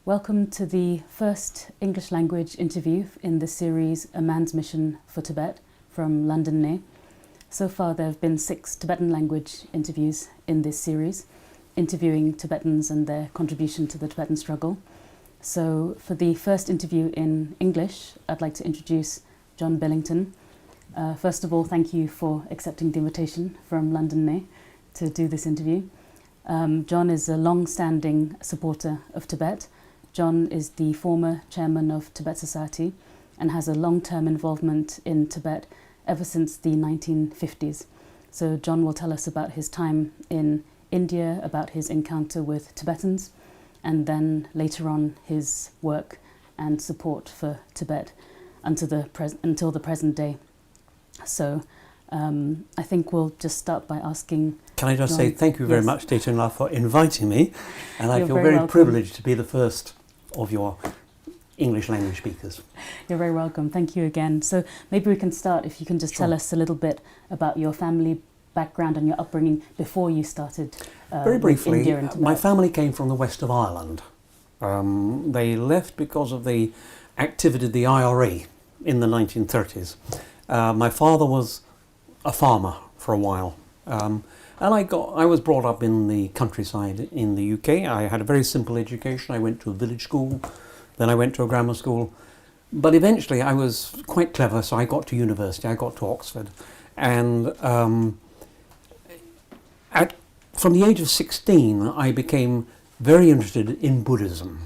Welcome to the first English language interview in the series A Man's Mission for Tibet from Londonney. So far there have been 6 Tibetan language interviews in this series, interviewing Tibetans and their contribution to the Tibetan struggle. So for the first interview in English, I'd like to introduce John Billington. First of all, thank you for accepting the invitation from Londonney to do this interview. John is a long-standing supporter of Tibet. John is the former chairman of Tibet Society and has a long-term involvement in Tibet ever since the 1950s. So John will tell us about his time in India, about his encounter with Tibetans, and then later on his work and support for Tibet until the present day. So I think we'll just start by asking... Can I just say thank you very much, Tibetan, for inviting me, and I feel very very privileged to be the first of your English language speakers. You're very welcome. Thank you again. So maybe we can start, if you can just tell us a little bit about your family background and your upbringing before you started very briefly, India and Tibet. My family came from the west of Ireland. They left because of the activity of the IRA in the 1930s. My father was a farmer for a while. And I was brought up in the countryside in the UK. I had a very simple education. I went to a village school, then I went to a grammar school. But eventually I was quite clever, so I got to university, I got to Oxford. And from the age of 16, I became very interested in Buddhism.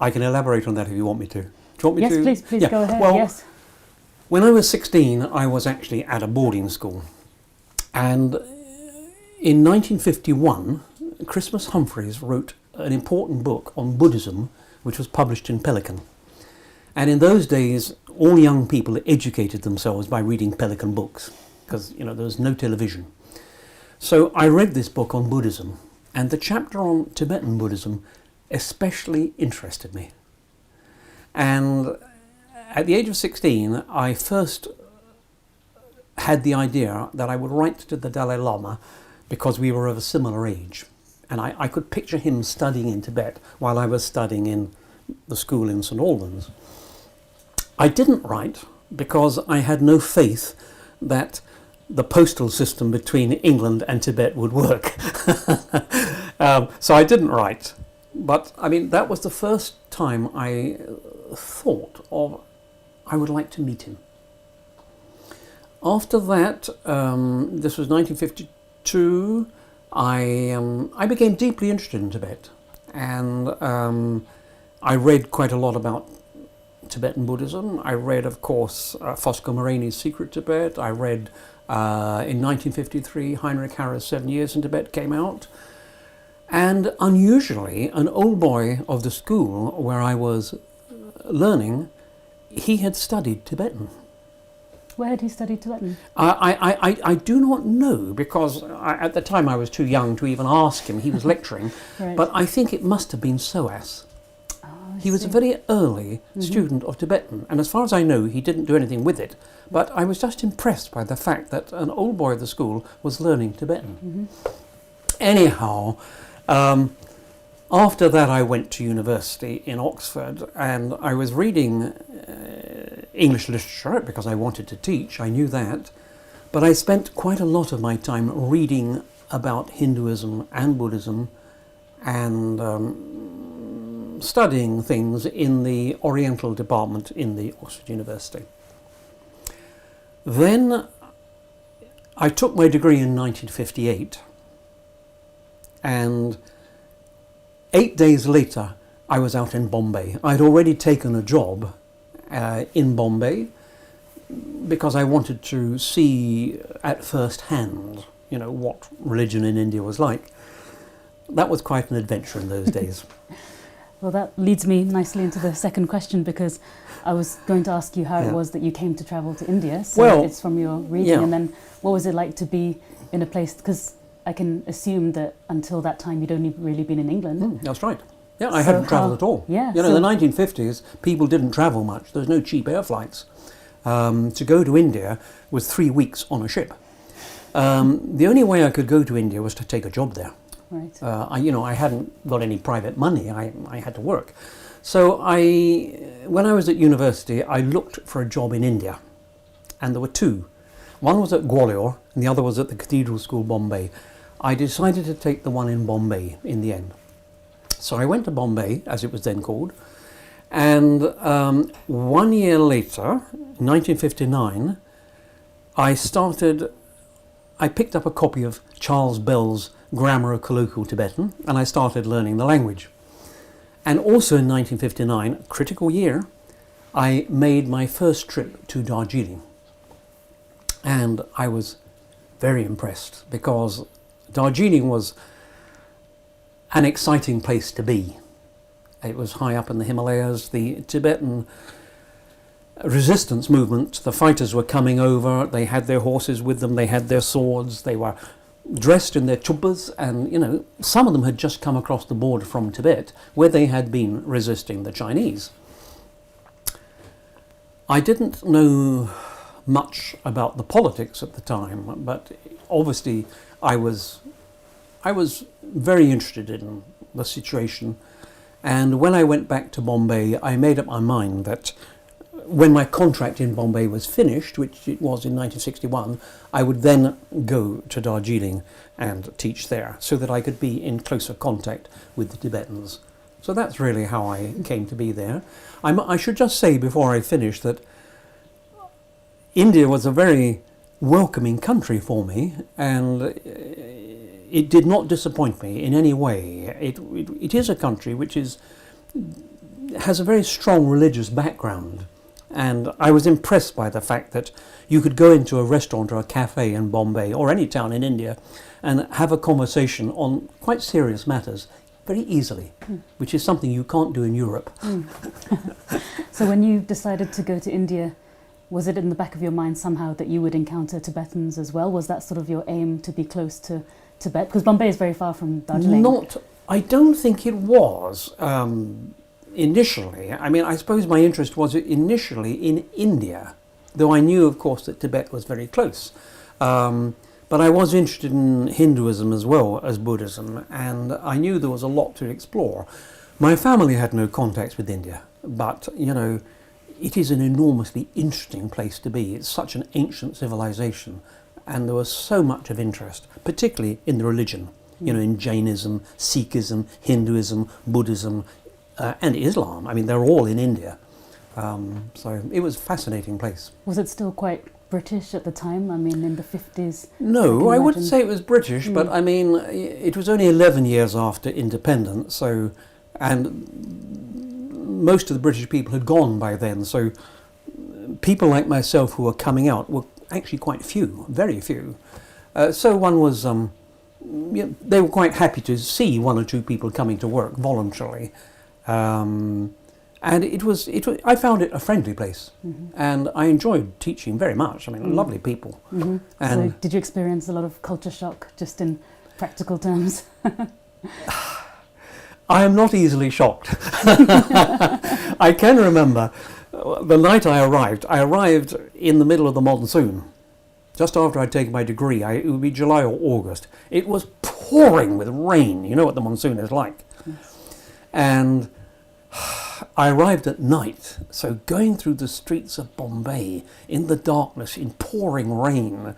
I can elaborate on that if you want me to. Do you want me to? Yes, please go ahead. Well, yes. When I was 16, I was actually at a boarding school. And in 1951, Christmas Humphreys wrote an important book on Buddhism, which was published in Pelican. And in those days, all young people educated themselves by reading Pelican books, because there was no television. So I read this book on Buddhism, and the chapter on Tibetan Buddhism especially interested me. And at the age of 16, I first had the idea that I would write to the Dalai Lama because we were of a similar age. And I could picture him studying in Tibet while I was studying in the school in St. Albans. I didn't write because I had no faith that the postal system between England and Tibet would work. So I didn't write. But I mean, that was the first time I thought of I would like to meet him. After that, this was 1952, I became deeply interested in Tibet, and I read quite a lot about Tibetan Buddhism. I read, of course, Fosco Moreni's Secret Tibet. I read, in 1953, Heinrich Harre's 7 Years in Tibet came out. And unusually, an old boy of the school where I was learning, he had studied Tibetan. Where had he studied Tibetan? I do not know, because at the time I was too young to even ask him. He was lecturing. Right. But I think it must have been SOAS. He was a very early student of Tibetan, and as far as I know, he didn't do anything with it. But I was just impressed by the fact that an old boy of the school was learning Tibetan. Anyhow, after that I went to university in Oxford, and I was reading English literature because I wanted to teach, I knew that. But I spent quite a lot of my time reading about Hinduism and Buddhism and studying things in the Oriental department in the Oxford University. Then I took my degree in 1958, and 8 days later I was out in Bombay. I'd already taken a job in Bombay because I wanted to see at first hand, what religion in India was like. That was quite an adventure in those days. Well, that leads me nicely into the second question, because I was going to ask you how it was that you came to travel to India. So it's from your reading, and then what was it like to be in a place, because I can assume that until that time you'd only really been in England. That's right. Yeah, I hadn't travelled at all. Yeah, in the 1950s, people didn't travel much. There was no cheap air flights. To go to India was 3 weeks on a ship. The only way I could go to India was to take a job there. Right. I hadn't got any private money. I had to work. So when I was at university, I looked for a job in India, and there were two. One was at Gwalior, and the other was at the Cathedral School, Bombay. I decided to take the one in Bombay in the end. So I went to Bombay, as it was then called, and 1 year later, 1959, I picked up a copy of Charles Bell's Grammar of Colloquial Tibetan, and I started learning the language. And also in 1959, a critical year, I made my first trip to Darjeeling. And I was very impressed because Darjeeling was an exciting place to be. It was high up in the Himalayas. The Tibetan resistance movement, the fighters were coming over, they had their horses with them, they had their swords, they were dressed in their chuppahs, and some of them had just come across the border from Tibet where they had been resisting the Chinese. I didn't know much about the politics at the time, but obviously I was very interested in the situation, and when I went back to Bombay, I made up my mind that when my contract in Bombay was finished, which it was in 1961, I would then go to Darjeeling and teach there so that I could be in closer contact with the Tibetans. So that's really how I came to be there. I should just say before I finish that India was a very welcoming country for me, and it did not disappoint me in any way. It is a country which has a very strong religious background. And I was impressed by the fact that you could go into a restaurant or a cafe in Bombay or any town in India and have a conversation on quite serious matters very easily, which is something you can't do in Europe. So when you decided to go to India, was it in the back of your mind somehow that you would encounter Tibetans as well? Was that sort of your aim, to be close to Tibet? Because Bombay is very far from Darjeeling. I don't think it was. Initially, I suppose my interest was initially in India, though I knew, of course, that Tibet was very close. But I was interested in Hinduism as well as Buddhism, and I knew there was a lot to explore. My family had no contacts with India, but, it is an enormously interesting place to be. It's such an ancient civilization, and there was so much of interest, particularly in the religion, in Jainism, Sikhism, Hinduism, Buddhism, and Islam. They're all in India. So it was a fascinating place. Was it still quite British at the time? in the 50s? No, I wouldn't say it was British, but it was only 11 years after independence, and most of the British people had gone by then, so people like myself who were coming out were actually quite few, very few. So one was, they were quite happy to see one or two people coming to work voluntarily. And I found it a friendly place, and I enjoyed teaching very much. Lovely people. And so did you experience a lot of culture shock, just in practical terms? I am not easily shocked. I can remember the night I arrived in the middle of the monsoon, just after I'd taken my degree. It would be July or August. It was pouring with rain. You know what the monsoon is like. Yes. And I arrived at night, so going through the streets of Bombay in the darkness, in pouring rain,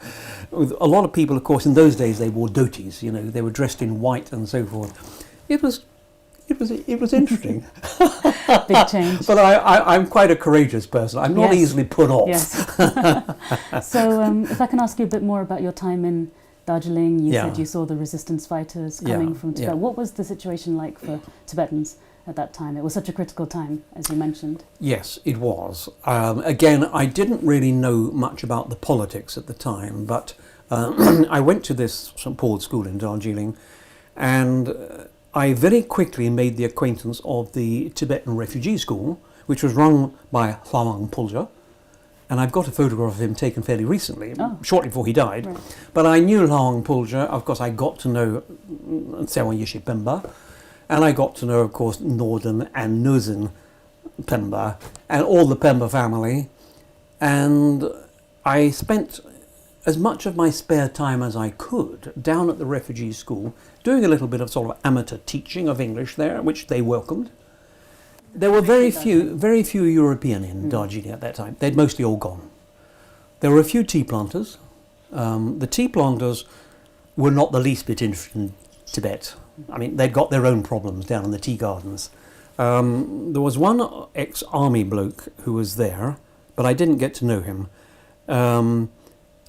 with a lot of people, of course, in those days they wore dhotis, they were dressed in white and so forth. It was interesting. Big change. But I'm quite a courageous person. I'm not easily put off. Yes. So if I can ask you a bit more about your time in Darjeeling, you said you saw the resistance fighters coming from Tibet. What was the situation like for Tibetans at that time? It was such a critical time, as you mentioned. Yes, it was. Again, I didn't really know much about the politics at the time, but I went to this St. Paul's school in Darjeeling, and I very quickly made the acquaintance of the Tibetan refugee school, which was run by Lama Pulja, and I've got a photograph of him taken fairly recently, shortly before he died. Right. But I knew Lama Pulja. Of course, I got to know Tsewan Yeshe Pemba, and I got to know, of course, Northern and Nuzin Pemba, and all the Pemba family. And I spent as much of my spare time as I could down at the refugee school, doing a little bit of sort of amateur teaching of English there, which they welcomed. There were very few European in Darjeeling at that time. They'd mostly all gone. There were a few tea planters. The tea planters were not the least bit interested in Tibet. I mean, they'd got their own problems down in the tea gardens. There was one ex-army bloke who was there, but I didn't get to know him.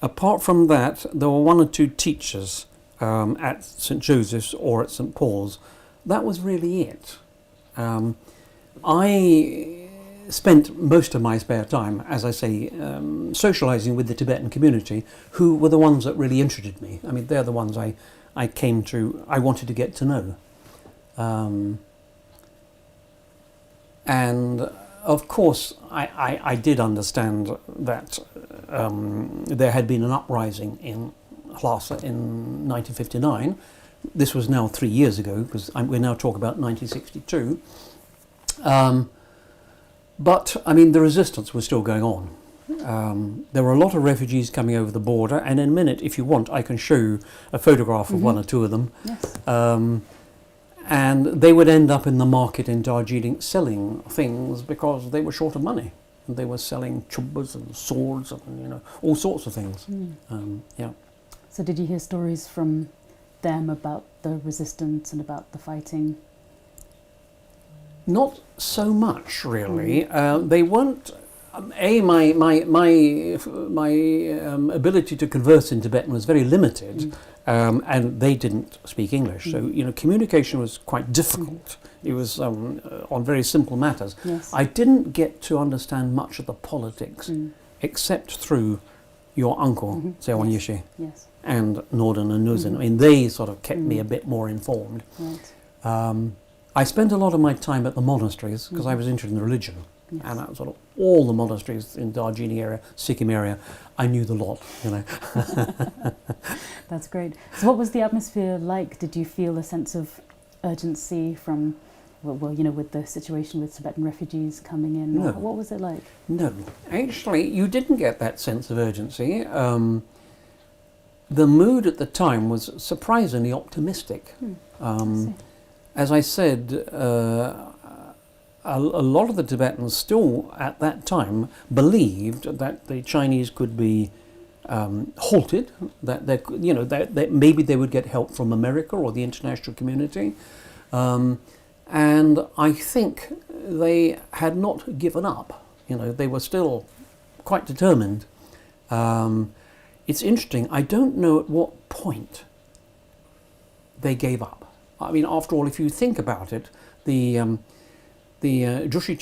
Apart from that, there were one or two teachers at St. Joseph's or at St. Paul's. That was really it. I spent most of my spare time, as I say, socialising with the Tibetan community, who were the ones that really interested me. I mean, they're the ones I wanted to get to know. And of course, I did understand that there had been an uprising in Lhasa in 1959. This was now 3 years ago, because we're now talking about 1962. But, I mean, the resistance was still going on. There were a lot of refugees coming over the border, and in a minute, if you want, I can show you a photograph of one or two of them. Yes. And they would end up in the market in Darjeeling selling things because they were short of money. They were selling chubbas and swords and, all sorts of things. Yeah. So did you hear stories from them about the resistance and about the fighting? Not so much, really. They weren't. My ability to converse in Tibetan was very limited, and they didn't speak English. So communication was quite difficult. It was on very simple matters. Yes. I didn't get to understand much of the politics, except through your uncle, Sewan Yishi, Yes. and Norden and Nuzin. I mean, they sort of kept me a bit more informed. Right. I spent a lot of my time at the monasteries because I was interested in religion. Yes. And that sort of all the monasteries in Darjeeling area, Sikkim area, I knew the lot, That's great. So what was the atmosphere like? Did you feel a sense of urgency from, with the situation with Tibetan refugees coming in? No. What was it like? No, actually, you didn't get that sense of urgency. The mood at the time was surprisingly optimistic. As I said, a lot of the Tibetans still at that time believed that the Chinese could be halted, that maybe they would get help from America or the international community. And I think they had not given up. They were still quite determined. It's interesting, I don't know at what point they gave up. I mean, after all, if you think about it, the Jushi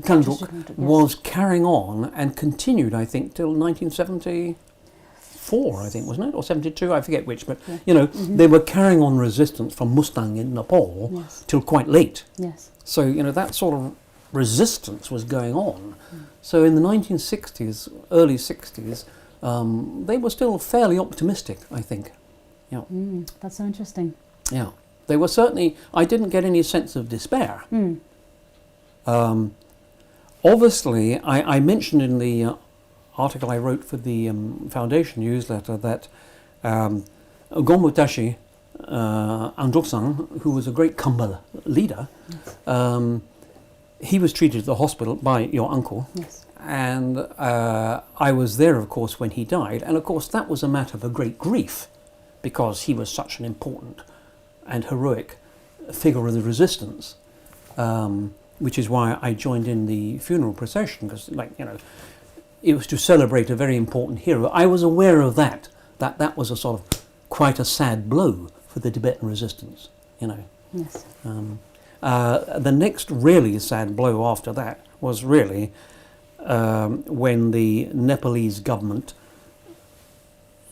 Kangduk was carrying on and continued, I think, till 1974, I think, wasn't it? Or 72, I forget which. But, they were carrying on resistance from Mustang in Nepal till quite late. Yes. So, that sort of resistance was going on. So in the 1960s, early 60s, they were still fairly optimistic, I think. Yeah. That's so interesting. Yeah. They were certainly, I didn't get any sense of despair. Obviously, I mentioned in the article I wrote for the Foundation newsletter that Gombo Tashi Andoksan, who was a great Kambal leader, he was treated at the hospital by your uncle. Yes. And I was there, of course, when he died. And, of course, that was a matter of a great grief because he was such an important and heroic figure of the resistance, which is why I joined in the funeral procession, because, it was to celebrate a very important hero. I was aware of that was a sort of quite a sad blow for the Tibetan resistance, Yes. The next really sad blow after that was really when the Nepalese government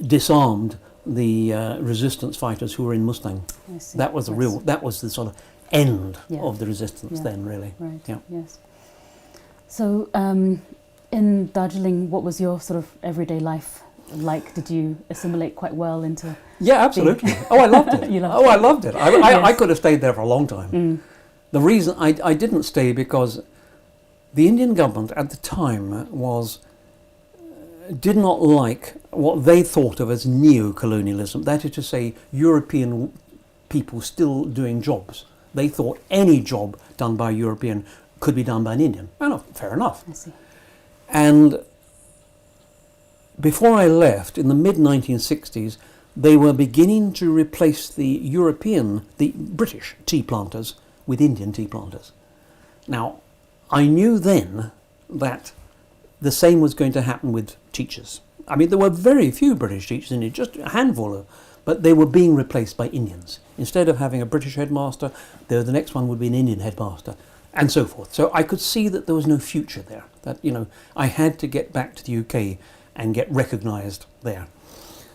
disarmed the resistance fighters who were in Mustang. I see. That was that was the sort of end of the resistance then, really. Right. Yeah. Yes. So, in Darjeeling, what was your sort of everyday life like? Did you assimilate quite well into? Yeah, absolutely. Oh, I loved it. You loved it. I loved it. I could have stayed there for a long time. The reason I didn't stay because the Indian government at the time was did not like what they thought of as neo-colonialism. That is to say, European people still doing jobs. They thought any job done by a European could be done by an Indian. Oh, fair enough. I see. And before I left, in the mid-1960s, they were beginning to replace the British tea planters with Indian tea planters. Now, I knew then that the same was going to happen with teachers. I mean, there were very few British teachers in it, just a handful, but they were being replaced by Indians. Instead of having a British headmaster, the next one would be an Indian headmaster, and so forth. So I could see that there was no future there, that, I had to get back to the UK and get recognised there.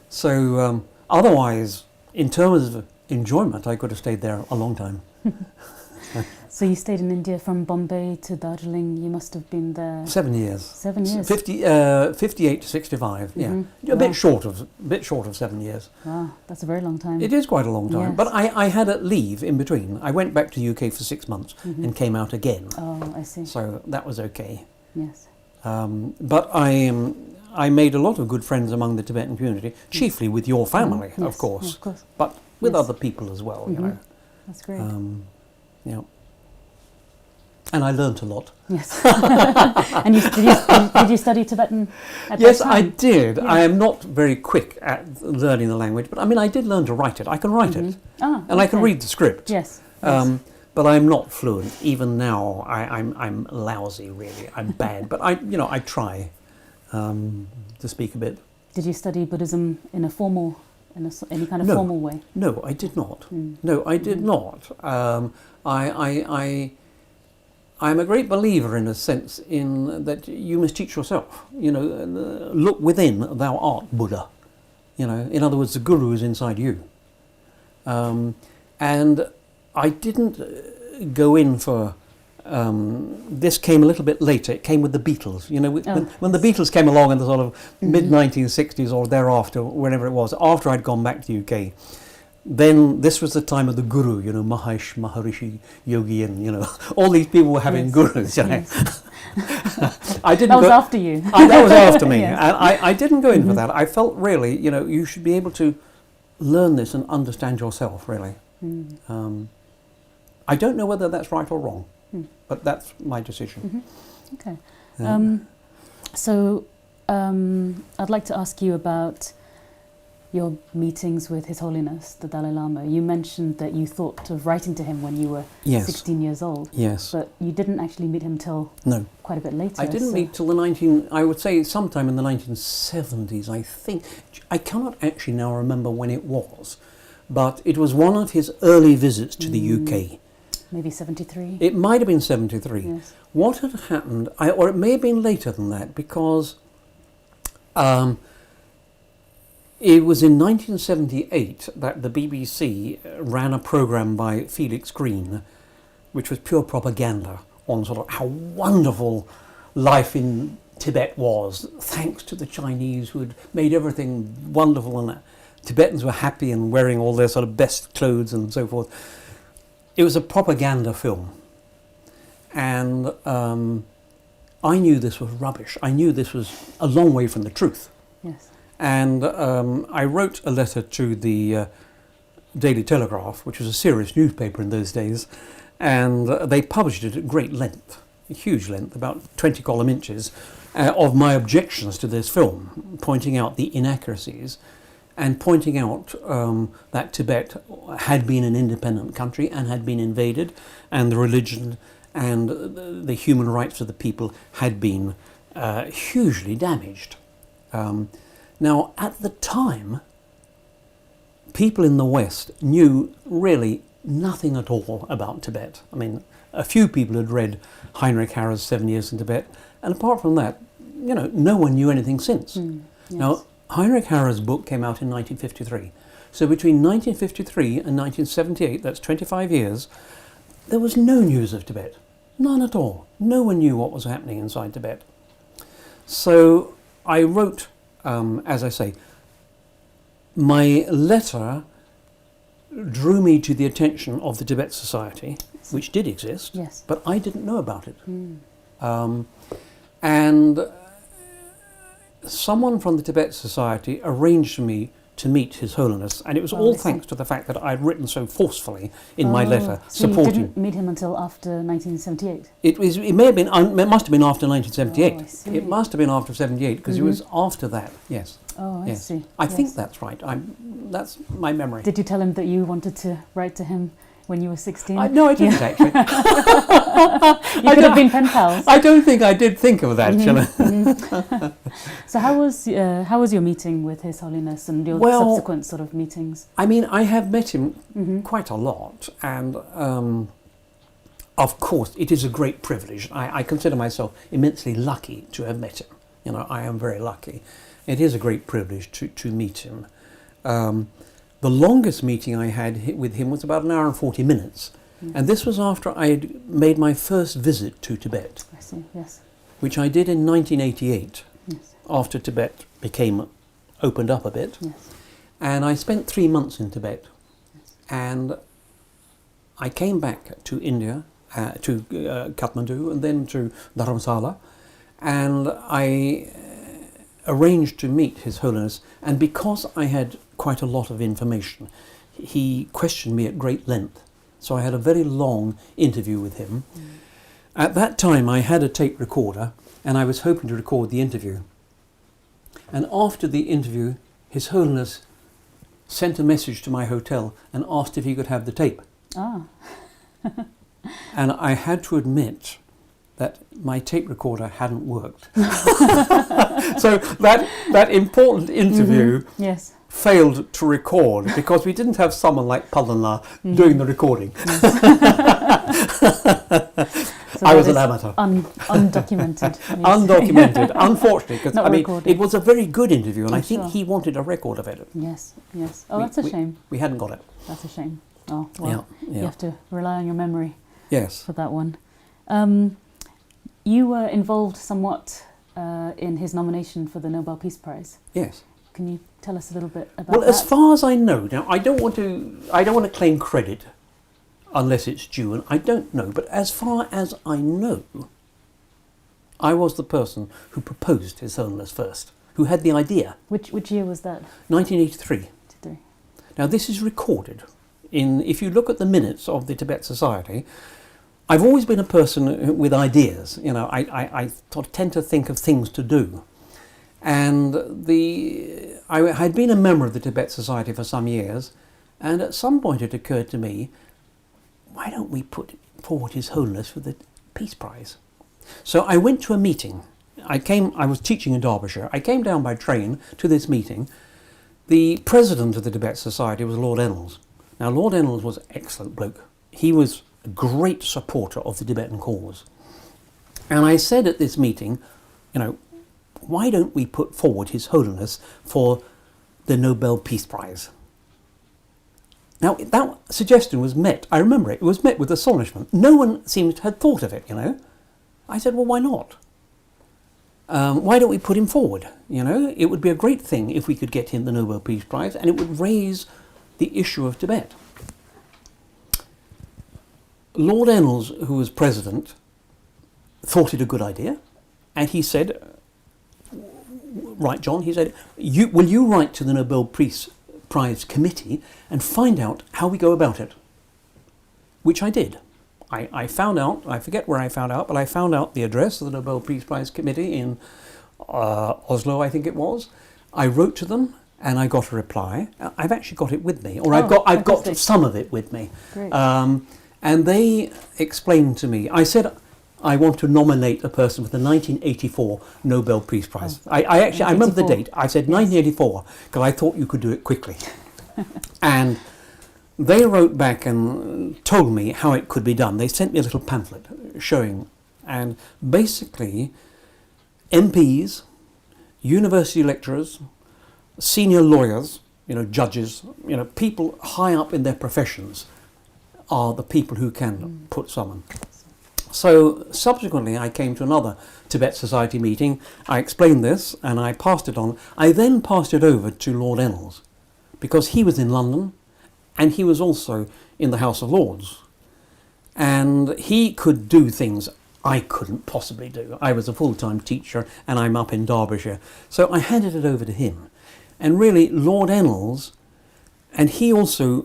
So otherwise, in terms of enjoyment, I could have stayed there a long time. So you stayed in India from Bombay to Darjeeling. You must have been there 7 years. 7 years. 58 to 65. Mm-hmm. Yeah, a bit short of 7 years. Wow, that's a very long time. It is quite a long time. Yes. But I had a leave in between. I went back to the UK for 6 months and came out again. Oh, I see. So that was okay. Yes. But I made a lot of good friends among the Tibetan community, chiefly with your family, Yes, of course. of course. But with Yes. other people as well, That's great. Yeah. And I learnt a lot. Yes. And did you study Tibetan at Yes, that time? I did. Yeah. I am not very quick at learning the language, but I mean, I did learn to write it. I can write it. And I can read the script. Yes. But I'm not fluent. Even now, I'm lousy, really. I'm bad. But I try to speak a bit. Did you study Buddhism in any kind of formal way? No, I did not. No, I did not. I'm a great believer in a sense in that you must teach yourself. Look within, thou art Buddha. In other words, the Guru is inside you. And I didn't go in for. This came a little bit later. It came with the Beatles. When the Beatles came along in the sort of mid-1960s or thereafter, whenever it was, after I'd gone back to the UK, then this was the time of the Guru, Mahesh, Maharishi, Yogi, and, all these people were having gurus, Yes. I didn't that was after you. That was after me. Yes. And I didn't go in for that. I felt really, you should be able to learn this and understand yourself, really. I don't know whether that's right or wrong. But that's my decision. Okay. So I'd like to ask you about your meetings with His Holiness, the Dalai Lama. You mentioned that you thought of writing to him when you were 16 years old. Yes. But you didn't actually meet him till quite a bit later. I didn't meet till I would say sometime in the 1970s, I think. I cannot actually now remember when it was, but it was one of his early visits to the UK. Maybe 73? It might have been 73. Yes. What had happened, or it may have been later than that, because it was in 1978 that the BBC ran a programme by Felix Green, which was pure propaganda on sort of how wonderful life in Tibet was, thanks to the Chinese who had made everything wonderful, and Tibetans were happy and wearing all their sort of best clothes and so forth. It was a propaganda film, and I knew this was rubbish. I knew this was a long way from the truth. Yes. And I wrote a letter to the Daily Telegraph, which was a serious newspaper in those days, and they published it at great length, a huge length, about 20 column inches, of my objections to this film, pointing out the inaccuracies and pointing out that Tibet had been an independent country and had been invaded, and the religion and the human rights of the people had been hugely damaged. Now, at the time, people in the West knew really nothing at all about Tibet. I mean, a few people had read Heinrich Harre's 7 Years in Tibet, and apart from that, no one knew anything since. Yes. Now, Heinrich Harre's book came out in 1953. So between 1953 and 1978, that's 25 years, there was no news of Tibet. None at all. No one knew what was happening inside Tibet. So I wrote, as I say, my letter drew me to the attention of the Tibet Society, which did exist, but I didn't know about it. And someone from the Tibet Society arranged for me to meet His Holiness, and it was all thanks to the fact that I'd written so forcefully in my letter so supporting. you didn't meet him until after 1978? It may have been. It must have been after 1978. Oh, I see. It must have been after 78 because it was after that. Yes. Oh, I see. I think that's right. That's my memory. Did you tell him that you wanted to write to him when you were 16? No, I didn't actually. You could have been pen pals. I don't think I did think of that, shall I? So how was your meeting with His Holiness and your subsequent sort of meetings? I mean, I have met him quite a lot, and of course, it is a great privilege. I consider myself immensely lucky to have met him. You know, I am very lucky. It is a great privilege to meet him. The longest meeting I had with him was about an hour and 40 minutes. And this was after I had made my first visit to Tibet. I see, yes. Which I did in 1988, Yes. after Tibet opened up a bit. Yes. And I spent 3 months in Tibet. Yes. And I came back to India, to Kathmandu, and then to Dharamsala. And I arranged to meet His Holiness. And because I had quite a lot of information, he questioned me at great length. So I had a very long interview with him. At that time I had a tape recorder and I was hoping to record the interview. And after the interview, His Holiness sent a message to my hotel and asked if he could have the tape. Ah. And I had to admit that my tape recorder hadn't worked. So that important interview Yes. failed to record because we didn't have someone like Palanla doing the recording. So I was an amateur. Undocumented. Undocumented, unfortunately, because Not I mean, recorded. it was a very good interview, and I think sure. he wanted a record of it. Yes, yes. Oh, that's a shame. We hadn't got it. That's a shame. Oh, well, Yeah. you have to rely on your memory Yes. for that one. You were involved somewhat in his nomination for the Nobel Peace Prize. Yes. Can you tell us a little bit about Well, that? as far as I know, now I don't want to claim credit unless it's due, and I don't know. But as far as I know, I was the person who proposed His Holiness first, who had the idea. Which year was that? 1983. 83. Now this is recorded in. If you look at the minutes of the Tibet Society, I've always been a person with ideas. You know, I sort of tend to think of things to do. And I had been a member of the Tibet Society for some years, and at some point it occurred to me, why don't we put forward His Holiness for the Peace Prize? So I went to a meeting. I was teaching in Derbyshire. I came down by train to this meeting. The president of the Tibet Society was Lord Ennals. Now Lord Ennals was an excellent bloke. He was a great supporter of the Tibetan cause. And I said at this meeting, you know, why don't we put forward His Holiness for the Nobel Peace Prize? Now, that suggestion was met, I remember it was met with astonishment. No one seemed to have thought of it, you know. I said, well, why not? Why don't we put him forward? You know, it would be a great thing if we could get him the Nobel Peace Prize, and it would raise the issue of Tibet. Lord Ennals, who was president, thought it a good idea, and he said, right, John, he said, will you write to the Nobel Peace Prize Committee and find out how we go about it? Which I did. I found out, I forget where I found out, but I found out the address of the Nobel Peace Prize Committee in Oslo, I think it was. I wrote to them and I got a reply. I've actually got it with me, or I've got some of it with me. Great. And they explained to me, I said, I want to nominate a person for the 1984 Nobel Peace Prize. Oh, I remember the date. I said Yes. 1984 because I thought you could do it quickly. And they wrote back and told me how it could be done. They sent me a little pamphlet showing, and basically MPs, university lecturers, senior lawyers, you know, judges, you know, people high up in their professions are the people who can put someone. So subsequently I came to another Tibet Society meeting. I explained this and I passed it on. I then passed it over to Lord Ennals because he was in London and he was also in the House of Lords. And he could do things I couldn't possibly do. I was a full-time teacher and I'm up in Derbyshire. So I handed it over to him. And really, Lord Ennals, and he also,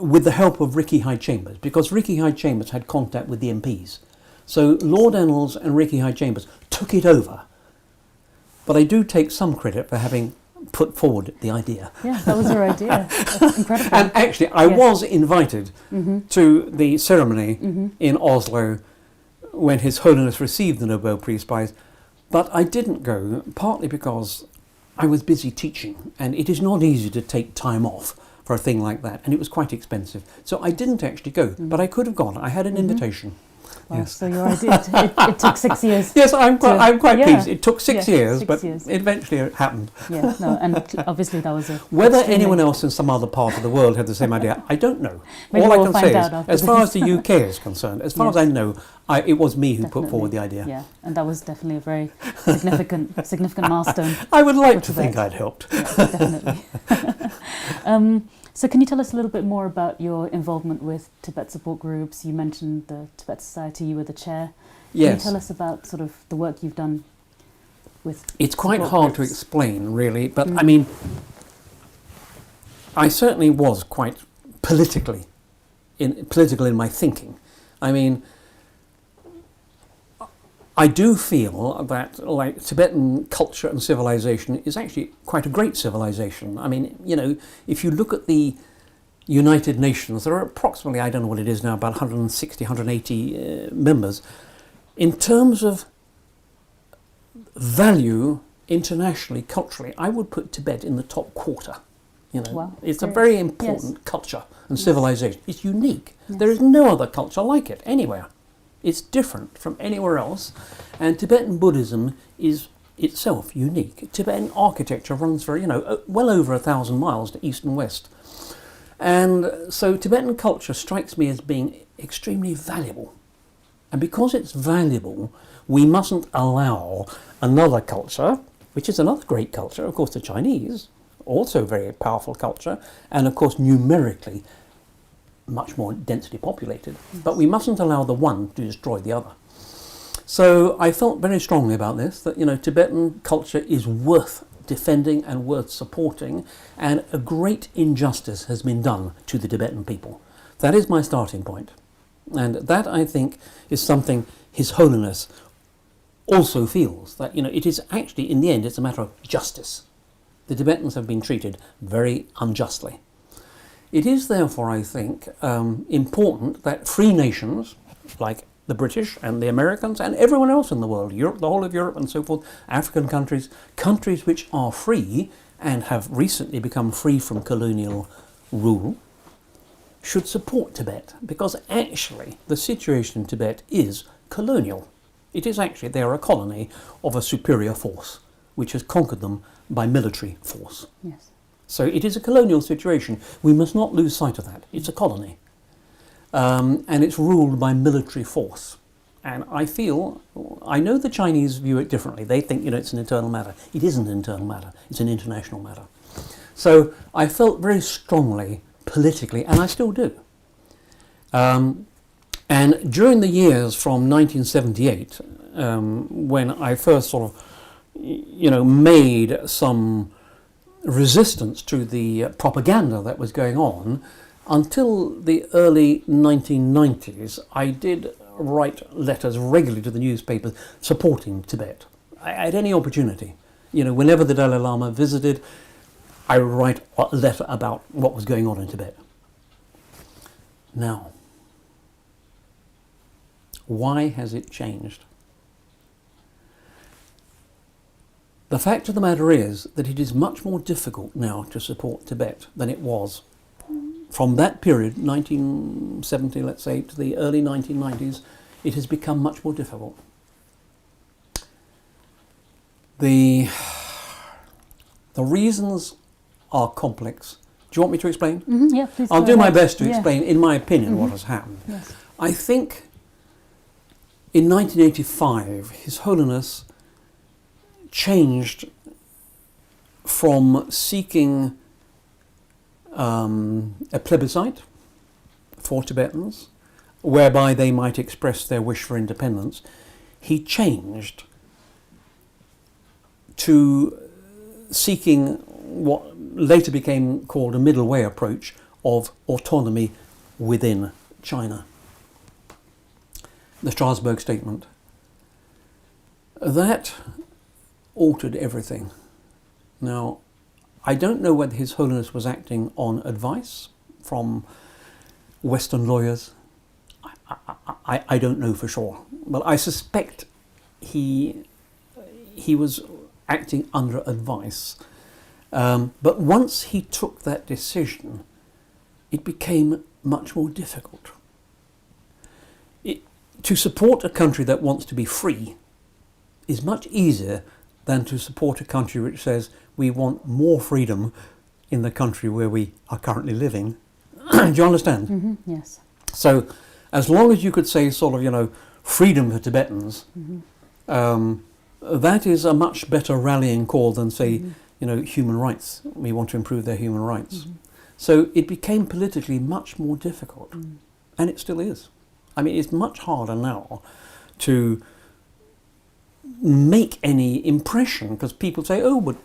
with the help of Ricky Hyde-Chambers, because Ricky Hyde-Chambers had contact with the MPs. So Lord Ennals and Ricky Hyde-Chambers took it over. But I do take some credit for having put forward the idea. Yeah, that was your idea. That's incredible. And actually, I was invited to the ceremony in Oslo when His Holiness received the Nobel Peace Prize, but I didn't go, partly because I was busy teaching, and it is not easy to take time off for a thing like that, and it was quite expensive. So I didn't actually go, but I could have gone. I had an invitation. Wow, Yes. so your idea, it took 6 years. Yes, I'm quite yeah. pleased. It took 6 years, 6 but years. eventually it happened. Yeah, no, and obviously that was a... Whether extremely- anyone else in some other part of the world had the same idea, I don't know. Maybe All I we'll can find say is, out after as far this. as the UK is concerned, as far as I know, it was me who put forward the idea. Yeah, and that was definitely a very significant milestone. I would like to Tibet. think I'd helped. Yeah, definitely. So can you tell us a little bit more about your involvement with Tibet support groups? You mentioned the Tibet Society, you were the chair. Can Yes. you tell us about sort of the work you've done with It's quite support hard to groups? explain, really, but I mean, I certainly was quite political in my thinking. I mean, I do feel that, like, Tibetan culture and civilization is actually quite a great civilization. I mean, you know, if you look at the United Nations, there are approximately, I don't know what it is now, about 160, 180 members. In terms of value internationally, culturally, I would put Tibet in the top quarter. You know, Wow, it's a great. very important culture and civilization. It's unique. There is no other culture like it anywhere. It's different from anywhere else, and Tibetan Buddhism is itself unique. Tibetan architecture runs for, you know, well over 1,000 miles to east and west. And so Tibetan culture strikes me as being extremely valuable. And because it's valuable, we mustn't allow another culture, which is another great culture, of course the Chinese, also very powerful culture, and of course numerically much more densely populated. But we mustn't allow the one to destroy the other. So I felt very strongly about this, that, you know, Tibetan culture is worth defending and worth supporting, and a great injustice has been done to the Tibetan people. That is my starting point. And that, I think, is something His Holiness also feels, that, you know, it is actually, in the end, it's a matter of justice. The Tibetans have been treated very unjustly. It is therefore, I think, important that free nations, like the British and the Americans and everyone else in the world, Europe, the whole of Europe and so forth, African countries, countries which are free and have recently become free from colonial rule, should support Tibet, because actually the situation in Tibet is colonial. It is actually, they are a colony of a superior force which has conquered them by military force. Yes. So it is a colonial situation. We must not lose sight of that. It's a colony. And it's ruled by military force. And I feel, I know the Chinese view it differently. They think, you know, it's an internal matter. It isn't an internal matter. It's an international matter. So I felt very strongly politically, and I still do. And during the years from 1978, when I first sort of, you know, made some resistance to the propaganda that was going on, until the early 1990s, I did write letters regularly to the newspapers supporting Tibet. At any opportunity, you know, whenever the Dalai Lama visited, I would write a letter about what was going on in Tibet. Now, why has it changed? The fact of the matter is that it is much more difficult now to support Tibet than it was. From that period, 1970, let's say, to the early 1990s, it has become much more difficult. The reasons are complex. Do you want me to explain? Mm-hmm, yeah, please. I'll go do my ahead. best to Yeah. explain, in my opinion, what has happened. Yes. I think in 1985, His Holiness changed from seeking a plebiscite for Tibetans whereby they might express their wish for independence, he changed to seeking what later became called a middle way approach of autonomy within China. The Strasbourg Statement. That altered everything. Now, I don't know whether His Holiness was acting on advice from Western lawyers. I don't know for sure, but I suspect he was acting under advice. But once he took that decision, it became much more difficult. To support a country that wants to be free is much easier than to support a country which says we want more freedom in the country where we are currently living. Do you understand? Mm-hmm. Yes. So as long as you could say sort of, freedom for Tibetans, that is a much better rallying call than say, human rights. We want to improve their human rights. So it became politically much more difficult, and it still is. I mean, it's much harder now to make any impression, because people say, oh, but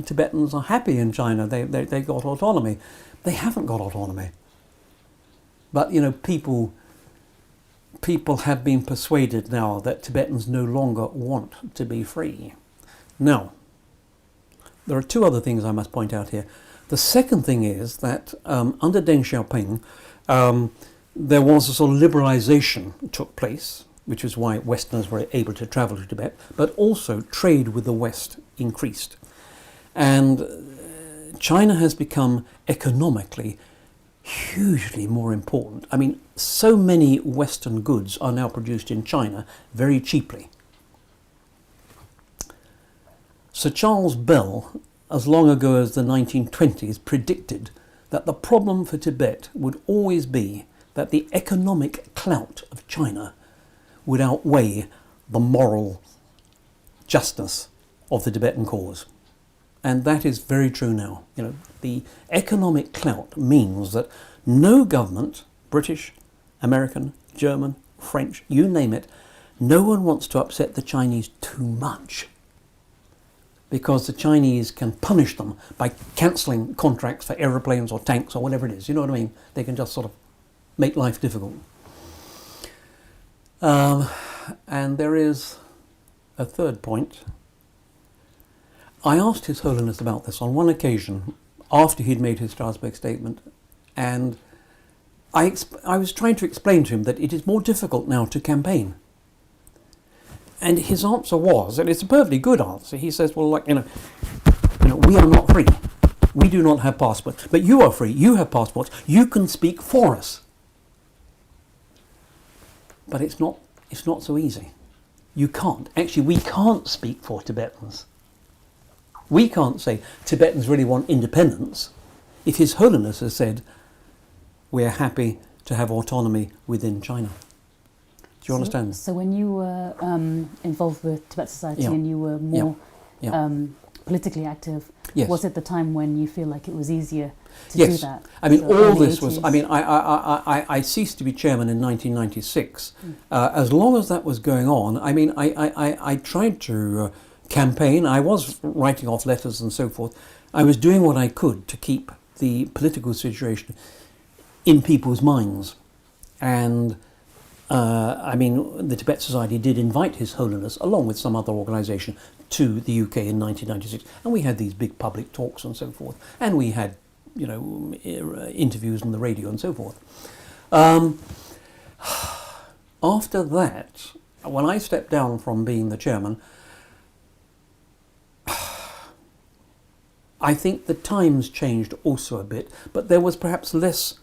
Tibetans are happy in China, they got autonomy. They haven't got autonomy. But people have been persuaded now that Tibetans no longer want to be free. Now, there are two other things I must point out here. The second thing is that under Deng Xiaoping, there was a sort of liberalization took place, which is why Westerners were able to travel to Tibet, but also trade with the West increased. And China has become economically hugely more important. I mean, so many Western goods are now produced in China very cheaply. Sir Charles Bell, as long ago as the 1920s, predicted that the problem for Tibet would always be that the economic clout of China would outweigh the moral justice of the Tibetan cause. And that is very true now. The economic clout means that no government, British, American, German, French, you name it, no one wants to upset the Chinese too much, because the Chinese can punish them by cancelling contracts for aeroplanes or tanks or whatever it is. You know what I mean? They can just sort of make life difficult. And there is a third point. I asked His Holiness about this on one occasion after he'd made his Strasbourg statement, and I was trying to explain to him that it is more difficult now to campaign. And his answer was, and it's a perfectly good answer, he says, well, we are not free. We do not have passports. But you are free. You have passports. You can speak for us. But it's not so easy. You can't. Actually, we can't speak for Tibetans. We can't say Tibetans really want independence if His Holiness has said we're happy to have autonomy within China. Do you understand? So when you were involved with Tibet Society and you were more politically active, was it the time when you feel like it was easier to do that? I mean, so all this 80s? was, I ceased to be chairman in 1996. As long as that was going on, I tried to campaign. I was writing off letters and so forth. I was doing what I could to keep the political situation in people's minds. And the Tibet Society did invite His Holiness, along with some other organisation, to the UK in 1996. And we had these big public talks and so forth. And we had, interviews on the radio and so forth. After that, when I stepped down from being the chairman, I think the times changed also a bit, but there was perhaps less...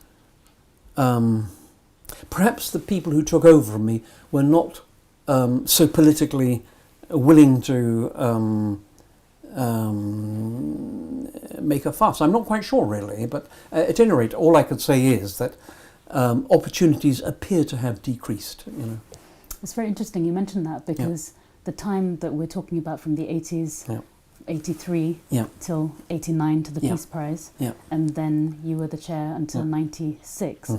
perhaps the people who took over from me were not so politically willing to make a fuss. I'm not quite sure really, but at any rate, all I could say is that opportunities appear to have decreased. It's very interesting you mentioned that, because the time that we're talking about from the 80s, 83 till 89 to the Peace Prize, and then you were the chair until 96.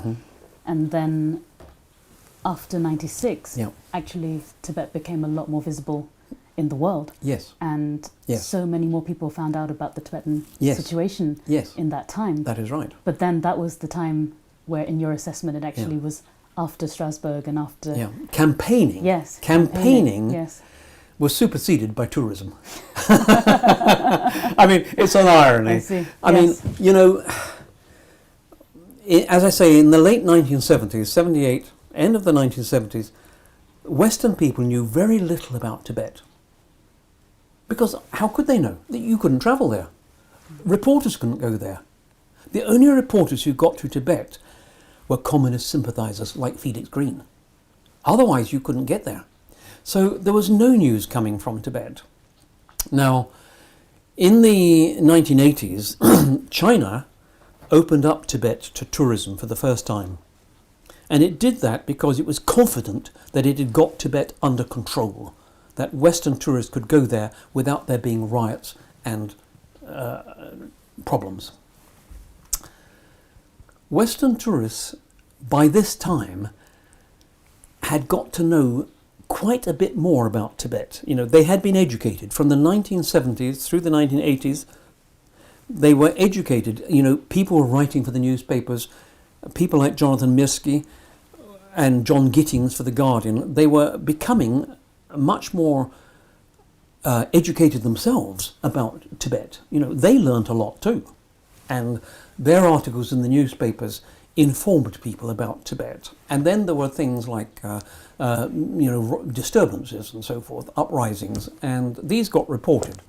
And then after 96, Yeah. actually Tibet became a lot more visible in the world. Yes. And Yes. so many more people found out about the Tibetan Yes. situation Yes. in that time. That is right. But then that was the time where, in your assessment, it actually was after Strasbourg and after... Yeah. Campaigning. Yes. Campaigning Yes. was superseded by tourism. I mean, it's an irony. I see. I Yes. mean, you know, as I say, in the late 1970s, 78, end of the 1970s, Western people knew very little about Tibet. Because how could they know? You couldn't travel there. Reporters couldn't go there. The only reporters who got to Tibet were communist sympathizers like Felix Green. Otherwise, you couldn't get there. So there was no news coming from Tibet. Now, in the 1980s, China opened up Tibet to tourism for the first time. And it did that because it was confident that it had got Tibet under control, that Western tourists could go there without there being riots and problems. Western tourists, by this time, had got to know quite a bit more about Tibet. You know, they had been educated from the 1970s through the 1980s. They were educated. You know, people were writing for the newspapers. People like Jonathan Mirsky and John Gittings for The Guardian, they were becoming much more educated themselves about Tibet. You know, they learnt a lot too. And their articles in the newspapers informed people about Tibet. And then there were things like, disturbances and so forth, uprisings, and these got reported.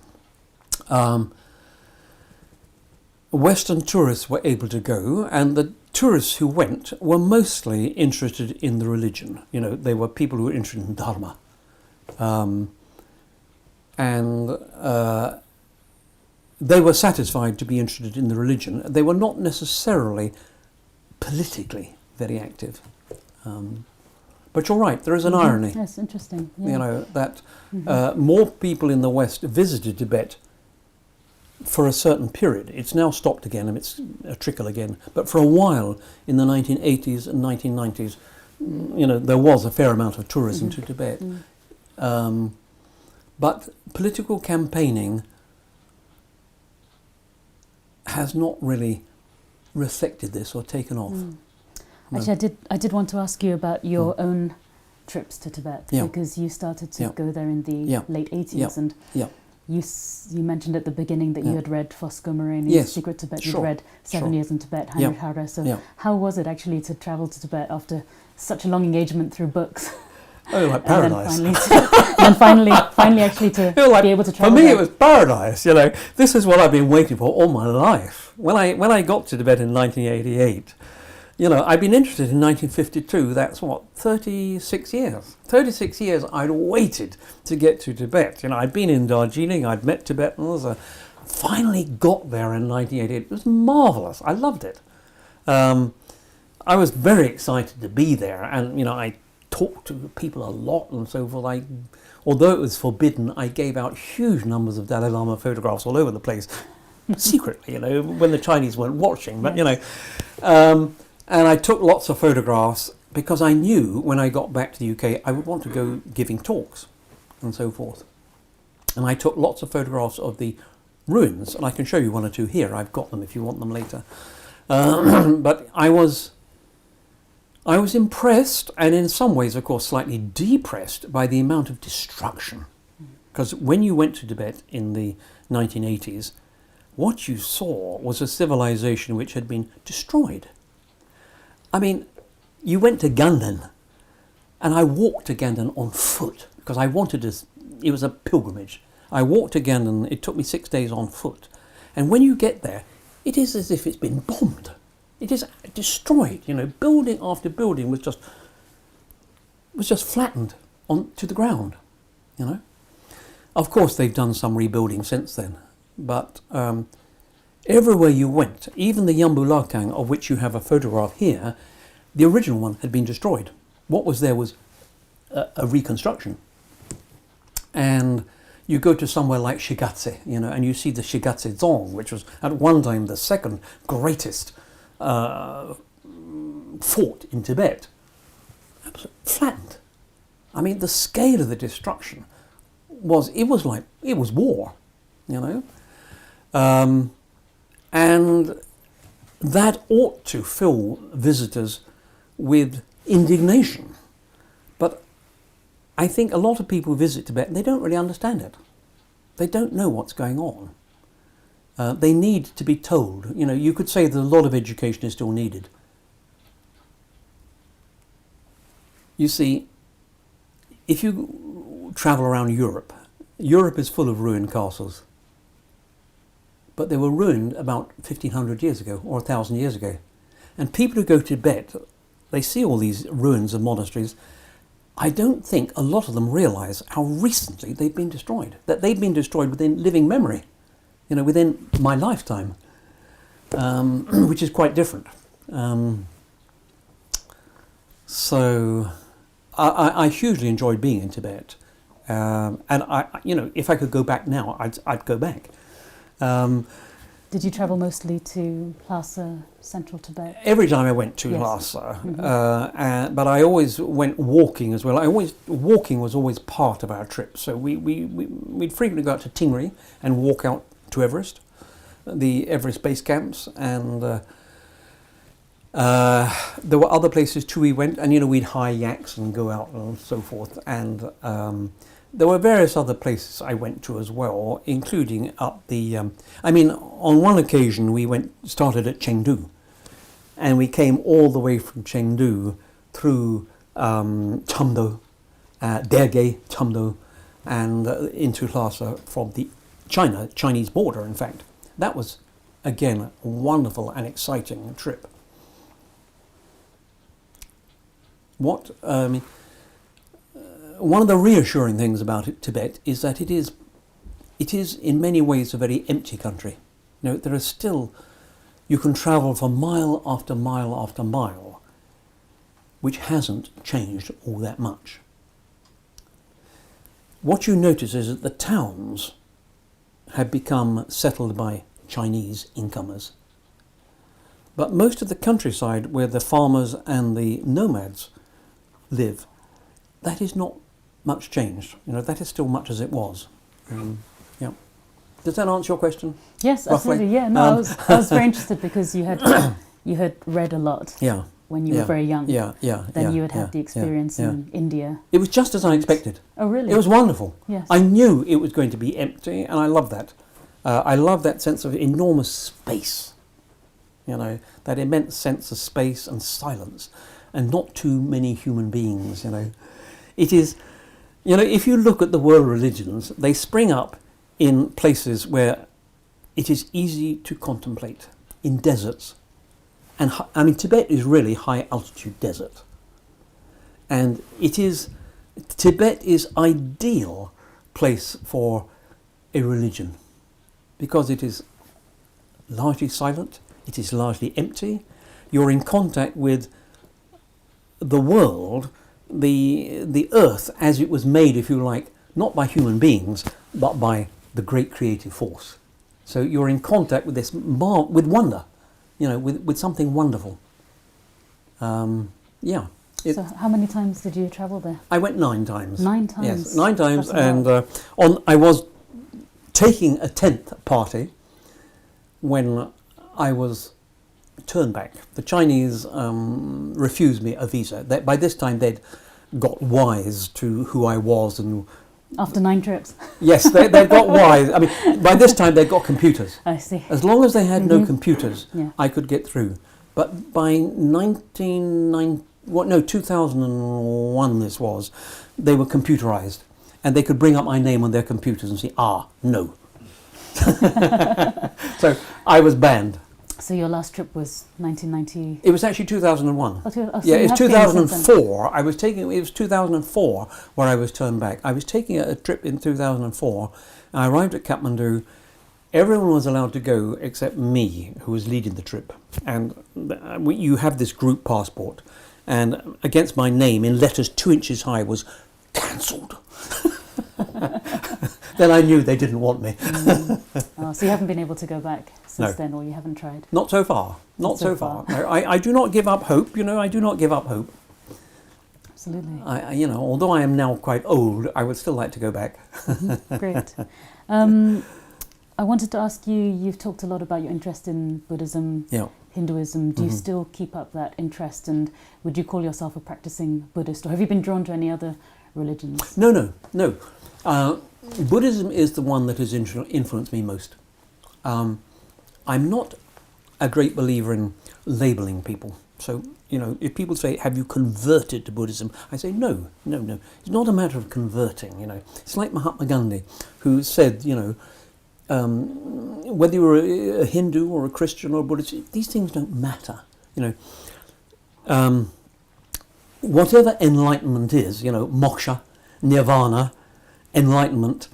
Western tourists were able to go, and the tourists who went were mostly interested in the religion. You know, they were people who were interested in Dharma. They were satisfied to be interested in the religion. They were not necessarily politically very active. But you're right, there is an irony. Yes, interesting. Yeah. You know, that more people in the West visited Tibet for a certain period. It's now stopped again and it's a trickle again. But for a while in the 1980s and 1990s, you know, there was a fair amount of tourism to Tibet. But political campaigning has not really reflected this or taken off. No. Actually, I did want to ask you about your own trips to Tibet, because you started to go there in the late 80s, and you mentioned at the beginning that you had read Fosco Moreni's Secret Tibet. You'd read 7 Years in Tibet, Heinrich Harrer. So how was it actually to travel to Tibet after such a long engagement through books? Oh, like paradise. And then finally actually to be able to travel. For me, there. it was paradise. You know, this is what I've been waiting for all my life. When I got to Tibet in 1988, you know, I'd been interested in 1952. That's what, 36 years. 36 years I'd waited to get to Tibet. You know, I'd been in Darjeeling. I'd met Tibetans. Finally got there in 1988. It was marvelous. I loved it. I was very excited to be there, and you know, I talked to people a lot and so forth. Although it was forbidden, I gave out huge numbers of Dalai Lama photographs all over the place, secretly, you know, when the Chinese weren't watching. But you know, and I took lots of photographs because I knew when I got back to the UK, I would want to go giving talks and so forth. And I took lots of photographs of the ruins, and I can show you one or two here. I've got them if you want them later. But I was impressed, and in some ways, of course, slightly depressed by the amount of destruction. Because when you went to Tibet in the 1980s, what you saw was a civilization which had been destroyed. I mean, you went to Ganden, and I walked to Ganden on foot, because I wanted to, it was a pilgrimage. I walked to Ganden, it took me 6 days on foot. And when you get there, it is as if it's been bombed. It is destroyed, you know, building after building was just flattened onto the ground, you know. Of course, they've done some rebuilding since then, but everywhere you went, even the Yambu Lakang, of which you have a photograph here, the original one had been destroyed. What was there was a reconstruction. And you go to somewhere like Shigatse, you know, and you see the Shigatse Dzong, which was at one time the second greatest fought in Tibet, flattened. I mean, the scale of the destruction was war, you know. And that ought to fill visitors with indignation. But I think a lot of people visit Tibet and they don't really understand it. They don't know what's going on. They need to be told. You know, you could say that a lot of education is still needed. You see, if you travel around Europe, Europe is full of ruined castles. But they were ruined about 1,500 years ago or 1,000 years ago. And people who go to Tibet, they see all these ruins of monasteries. I don't think a lot of them realise how recently they've been destroyed. That they've been destroyed within living memory, you know, within my lifetime, which is quite different. So I hugely enjoyed being in Tibet. And you know, if I could go back now, I'd go back. Did you travel mostly to Lhasa, central Tibet? Every time I went to Yes. Lhasa, but I always went walking as well. Walking was always part of our trip. So we'd frequently go out to Tingri and walk out to Everest, the Everest base camps, and there were other places too we went, and you know, we'd hire yaks and go out and so forth, and there were various other places I went to as well, including up the... on one occasion we started at Chengdu, and we came all the way from Chengdu through Chamdo, Derge, Chamdo, and into Lhasa from the Chinese border, in fact. That was, again, a wonderful and exciting trip. One of the reassuring things about Tibet is that it is in many ways a very empty country. You know, there are still, you can travel for mile after mile after mile, which hasn't changed all that much. What you notice is that the towns have become settled by Chinese incomers. But most of the countryside where the farmers and the nomads live, that is not much changed. You know, that is still much as it was. Yeah. Does that answer your question? Yes, roughly? absolutely. Yeah, no, I was very interested because you had read a lot. Yeah. When you were very young. Yeah. Then you had had the experience in India. It was just as I expected. Oh, really? It was wonderful. Yes. I knew it was going to be empty, and I love that. I love that sense of enormous space. You know, that immense sense of space and silence, and not too many human beings, you know. It is, you know, if you look at the world religions, they spring up in places where it is easy to contemplate, in deserts. And I mean, Tibet is really high altitude desert. And Tibet is ideal place for a religion, because it is largely silent, it is largely empty, you're in contact with the world, the earth as it was made, if you like, not by human beings, but by the great creative force. So you're in contact with this, with wonder, you know, with something wonderful. Yeah. So how many times did you travel there? I went 9 times. 9 times? Yes, 9 times. That's a lot. And I was taking a 10th party when I was turned back. The Chinese refused me a visa. By this time they'd got wise to who I was, and after 9 trips? Yes, they got wise. I mean, by this time they'd got computers. I see. As long as they had no computers, Yeah. I could get through. But by 2001 this was, they were computerized, and they could bring up my name on their computers and say, no. So I was banned. So your last trip was 1990? It was actually 2001. Oh, so Yeah, you it's have been since then. 2004. It was 2004 where I was turned back. I was taking a trip in 2004. I arrived at Kathmandu. Everyone was allowed to go except me, who was leading the trip. And you have this group passport, and against my name in letters 2 inches high was cancelled. Then I knew they didn't want me. Oh, So you haven't been able to go back since No. then, or you haven't tried? Not so far. Not so far. No, I do not give up hope. I do not give up hope. Absolutely. Although I am now quite old, I would still like to go back. Great. I wanted to ask you, you've talked a lot about your interest in Buddhism, Yeah. Hinduism. Do you still keep up that interest, and would you call yourself a practicing Buddhist, or have you been drawn to any other religions? No. Buddhism is the one that has influenced me most. I'm not a great believer in labelling people. So, if people say, have you converted to Buddhism? I say, no. It's not a matter of converting, It's like Mahatma Gandhi, who said, whether you're a Hindu or a Christian or a Buddhist, these things don't matter, Whatever enlightenment is, moksha, nirvana, enlightenment,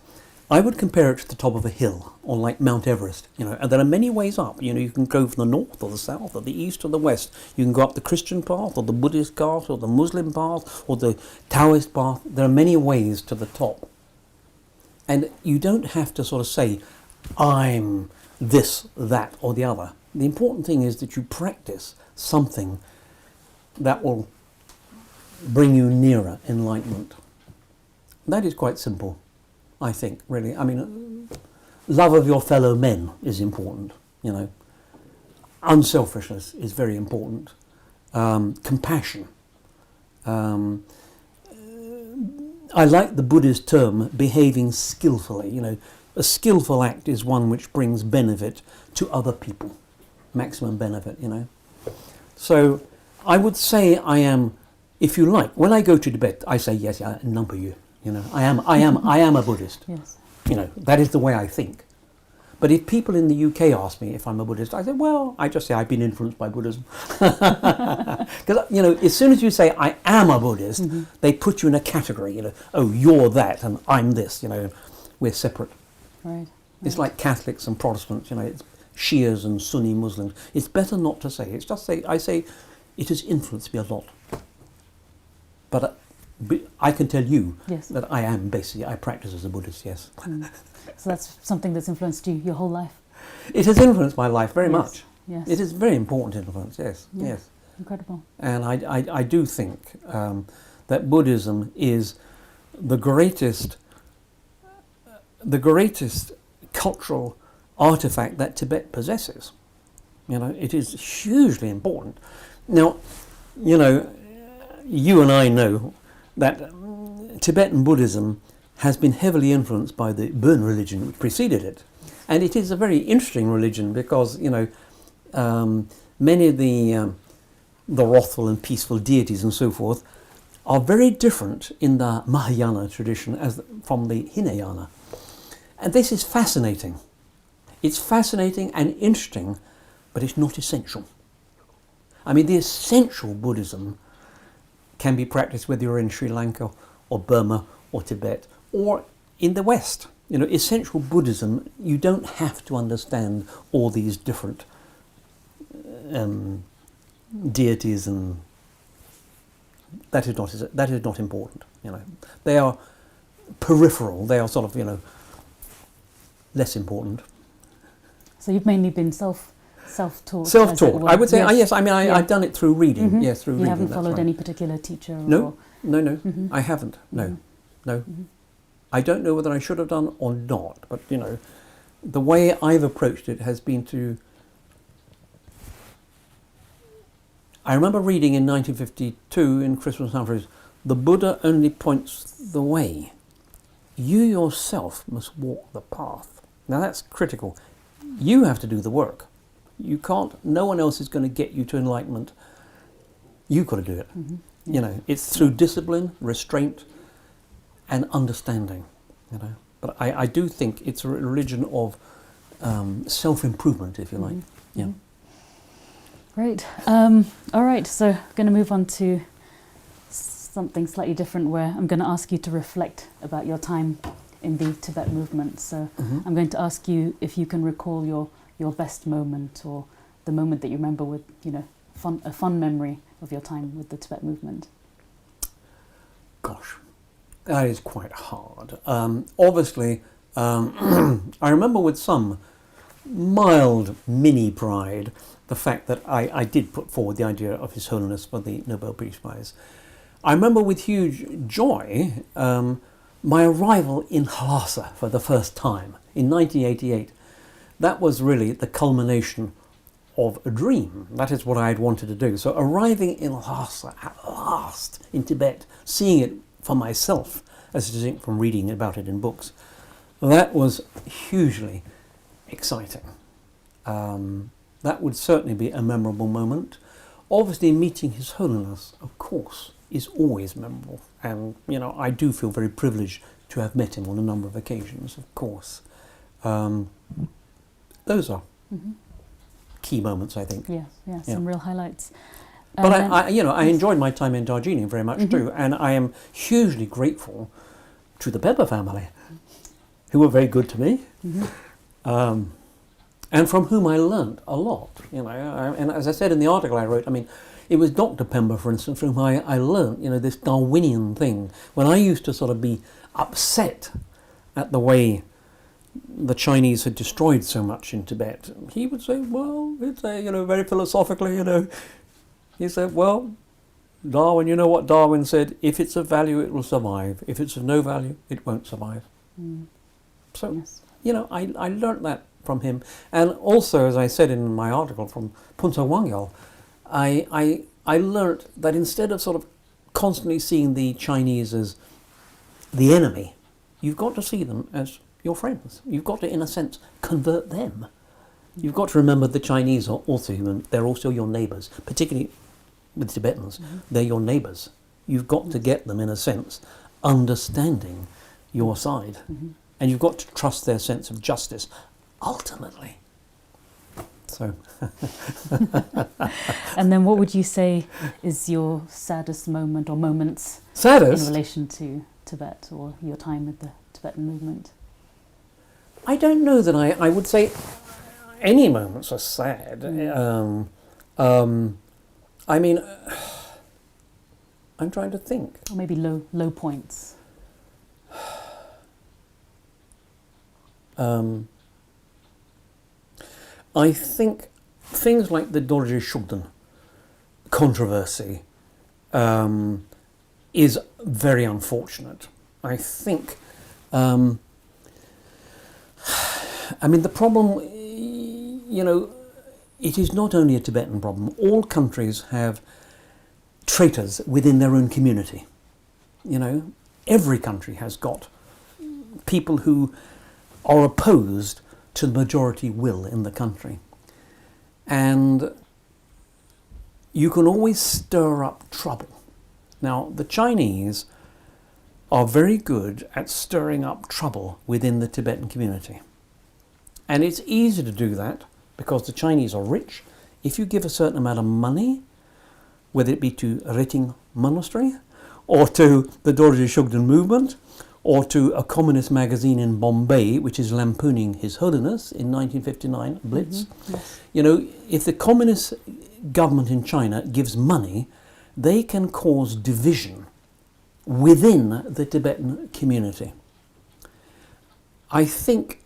I would compare it to the top of a hill, or like Mount Everest, and there are many ways up. You can go from the north or the south or the east or the west. You can go up the Christian path or the Buddhist path or the Muslim path or the Taoist path. There are many ways to the top. And you don't have to sort of say, I'm this, that or the other. The important thing is that you practice something that will bring you nearer enlightenment. That is quite simple, I think, really. I mean, love of your fellow men is important, Unselfishness is very important. Compassion. I like the Buddhist term, behaving skillfully. A skillful act is one which brings benefit to other people, maximum benefit, So I would say I am, if you like, when I go to Tibet, I say, yes, I number you. I am a Buddhist. Yes. That is the way I think. But if people in the UK ask me if I'm a Buddhist, I say, well, I just say I've been influenced by Buddhism. Because, as soon as you say I am a Buddhist, they put you in a category, oh, you're that and I'm this, we're separate. Right. It's like Catholics and Protestants, it's Shias and Sunni Muslims. It's better not to say. It's just I say it has influenced me a lot. But I can tell you that I practice as a Buddhist, yes. So that's something that's influenced you your whole life? It has influenced my life very much. Yes. It is very important influence, yes. Incredible. And I do think that Buddhism is the greatest cultural artifact that Tibet possesses. It is hugely important. Now, you and I know that Tibetan Buddhism has been heavily influenced by the Burn religion which preceded it. And it is a very interesting religion because, many of the wrathful and peaceful deities and so forth are very different in the Mahayana tradition from the Hinayana. And this is fascinating. It's fascinating and interesting, but it's not essential. I mean, the essential Buddhism can be practiced whether you're in Sri Lanka or Burma or Tibet or in the West. Essential Buddhism, you don't have to understand all these different deities, and that is not important. They are peripheral. They are sort of less important. So you've mainly been self-taught. Self-taught, I would say. Yes, I mean, I've done it through reading. Yes, through reading. You haven't followed any particular teacher? No, I haven't. No. I don't know whether I should have done or not, but the way I've approached it has been to. I remember reading in 1952 in Christmas Humphreys, "The Buddha only points the way. You yourself must walk the path." Now that's critical. You have to do the work. You can't. No one else is going to get you to enlightenment. You've got to do it. It's through discipline, restraint, and understanding. But I do think it's a religion of self-improvement, if you like. Yeah. Great. All right. So I'm going to move on to something slightly different, where I'm going to ask you to reflect about your time in the Tibet movement. So I'm going to ask you if you can recall your best moment, or the moment that you remember with, a fond memory of your time with the Tibet movement. Gosh, that is quite hard. Obviously, I remember with some mild mini pride the fact that I did put forward the idea of His Holiness for the Nobel Peace Prize. I remember with huge joy my arrival in Lhasa for the first time in 1988. That was really the culmination of a dream. That is what I had wanted to do. So arriving in Lhasa at last in Tibet, seeing it for myself, as distinct from reading about it in books, that was hugely exciting. That would certainly be a memorable moment. Obviously, meeting His Holiness, of course, is always memorable. And, I do feel very privileged to have met him on a number of occasions, of course. Those are key moments, I think. Yeah, some real highlights. But I enjoyed my time in Darjeeling very much too, and I am hugely grateful to the Pepper family, who were very good to me, and from whom I learnt a lot. And as I said in the article I wrote, it was Dr. Pember, for instance, from whom I learnt, this Darwinian thing. When I used to sort of be upset at the way the Chinese had destroyed so much in Tibet, he would say, well, it's very philosophically, he said, well, Darwin, you know what Darwin said, if it's of value, it will survive. If it's of no value, it won't survive. So, yes. I learnt that from him. And also, as I said in my article from Punta Wangyal, I learnt that instead of sort of constantly seeing the Chinese as the enemy, you've got to see them as your friends. You've got to, in a sense, convert them. You've got to remember the Chinese are also human. They're also your neighbours, particularly with Tibetans. They're your neighbours. You've got to get them, in a sense, understanding your side. And you've got to trust their sense of justice, ultimately. So. And then what would you say is your saddest moment or moments Saddest? in relation to Tibet or your time with the Tibetan movement? I don't know that I would say any moments are sad. I'm trying to think. Or maybe low points. I think things like the Dorje Shugden controversy is very unfortunate. I think, the problem, it is not only a Tibetan problem. All countries have traitors within their own community. Every country has got people who are opposed to the majority will in the country. And you can always stir up trouble. Now, the Chinese are very good at stirring up trouble within the Tibetan community. And it's easy to do that because the Chinese are rich. If you give a certain amount of money, whether it be to Reting Monastery or to the Dorje Shugden movement, or to a communist magazine in Bombay, which is lampooning His Holiness in 1959, Blitz. Yes. If the communist government in China gives money, they can cause division within the Tibetan community. I think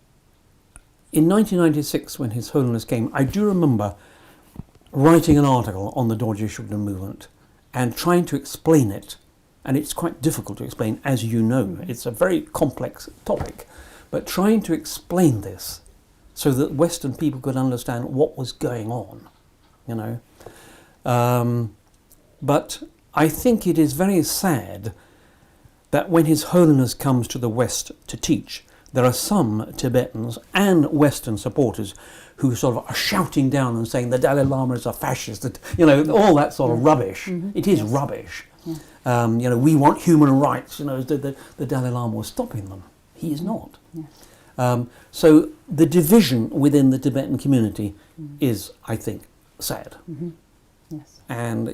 in 1996, when His Holiness came, I do remember writing an article on the Dorje Shugden movement and trying to explain it. And it's quite difficult to explain, as you know. It's a very complex topic. But trying to explain this so that Western people could understand what was going on, But I think it is very sad that when His Holiness comes to the West to teach, there are some Tibetans and Western supporters who sort of are shouting down and saying the Dalai Lama is a fascist, all that sort of rubbish. It is rubbish. Yeah. We want human rights. The Dalai Lama was stopping them. He is not. Yeah. So the division within the Tibetan community is, I think, sad. Yes. And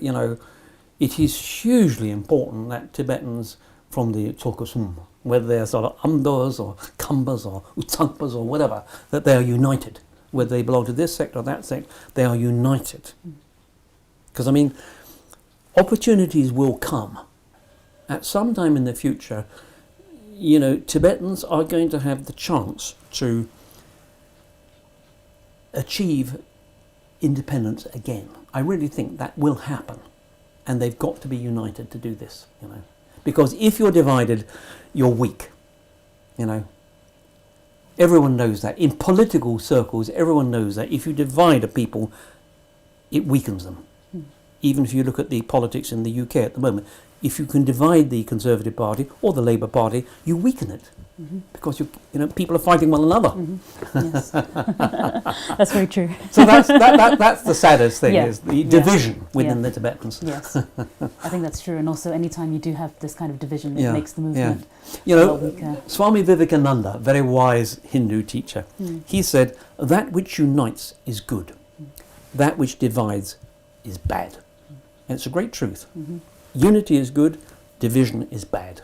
it is hugely important that Tibetans from the Tsulkusum, whether they're sort of Amdos or Kambas or Utsangpas or whatever, that they are united. Whether they belong to this sect or that sect, they are united. Because opportunities will come. At some time in the future, Tibetans are going to have the chance to achieve independence again. I really think that will happen, and they've got to be united to do this, because if you're divided, you're weak, Everyone knows that. In political circles, everyone knows that if you divide a people, it weakens them. Even if you look at the politics in the UK at the moment, if you can divide the Conservative Party or the Labour Party, you weaken it, because people are fighting one another. Yes. That's very true. So that's the saddest thing, is the division within the Tibetans. Yes, I think that's true. And also, anytime you do have this kind of division, it makes the movement a lot weaker. Swami Vivekananda, very wise Hindu teacher, he said, "That which unites is good. That which divides is bad." And it's a great truth. Unity is good, division is bad.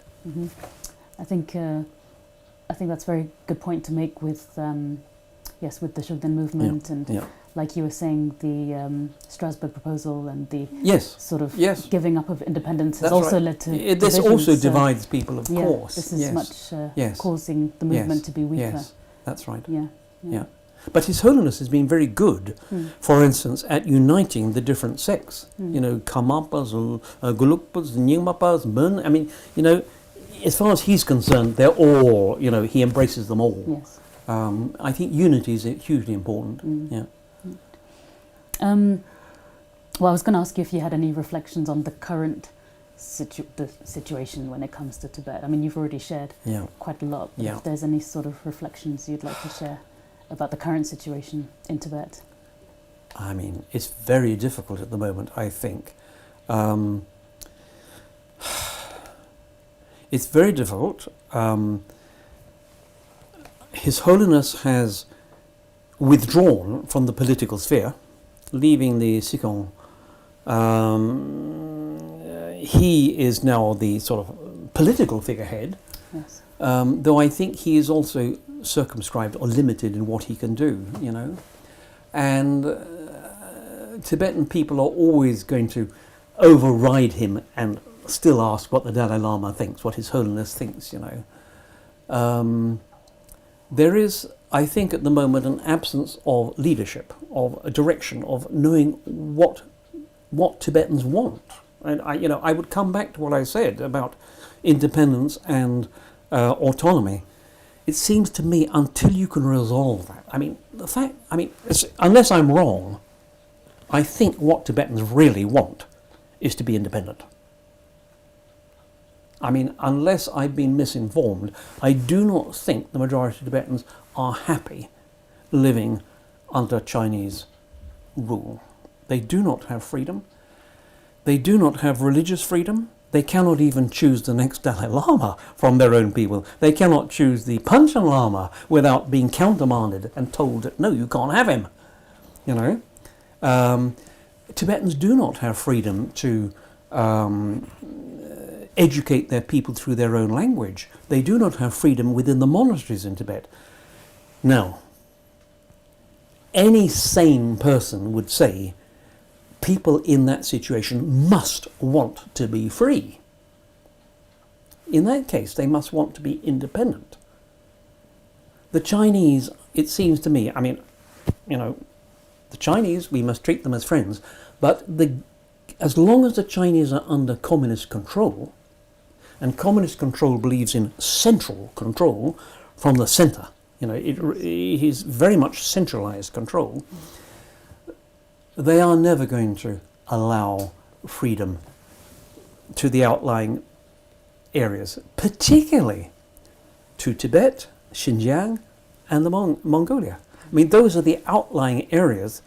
I think that's a very good point to make with with the Shugden movement and like you were saying, the Strasbourg proposal and the sort of giving up of independence has also led to this also divides people, of course. This is much causing the movement to be weaker. Yes, that's right. Yeah. But His Holiness has been very good, for instance, at uniting the different sects. Karmapas, Gulukpas, Nyingmapas, Mun. I mean, as far as he's concerned, they're all, he embraces them all. Yes. I think unity is hugely important. Well, I was going to ask you if you had any reflections on the current situation when it comes to Tibet. I mean, you've already shared quite a lot. But if there's any sort of reflections you'd like to share about the current situation in Tibet? I mean, it's very difficult at the moment, I think. It's very difficult. His Holiness has withdrawn from the political sphere, leaving the Sikong. He is now the sort of political figurehead, though I think he is also circumscribed or limited in what he can do, and Tibetan people are always going to override him and still ask what the Dalai Lama thinks, what His Holiness thinks, There is, I think, at the moment an absence of leadership, of a direction, of knowing what Tibetans want. And I would come back to what I said about independence and autonomy. It seems to me, until you can resolve that, unless I'm wrong, I think what Tibetans really want is to be independent. I mean, unless I've been misinformed, I do not think the majority of Tibetans are happy living under Chinese rule. They do not have freedom. They do not have religious freedom. They cannot even choose the next Dalai Lama from their own people. They cannot choose the Panchen Lama without being countermanded and told that, no, you can't have him. Tibetans do not have freedom to educate their people through their own language. They do not have freedom within the monasteries in Tibet. Now, any sane person would say people in that situation must want to be free. In that case, they must want to be independent. The Chinese, it seems to me, the Chinese, we must treat them as friends, but as long as the Chinese are under communist control, and communist control believes in central control from the center, it is very much centralized control, they are never going to allow freedom to the outlying areas, particularly to Tibet, Xinjiang, and the Mongolia. I mean, those are the outlying areas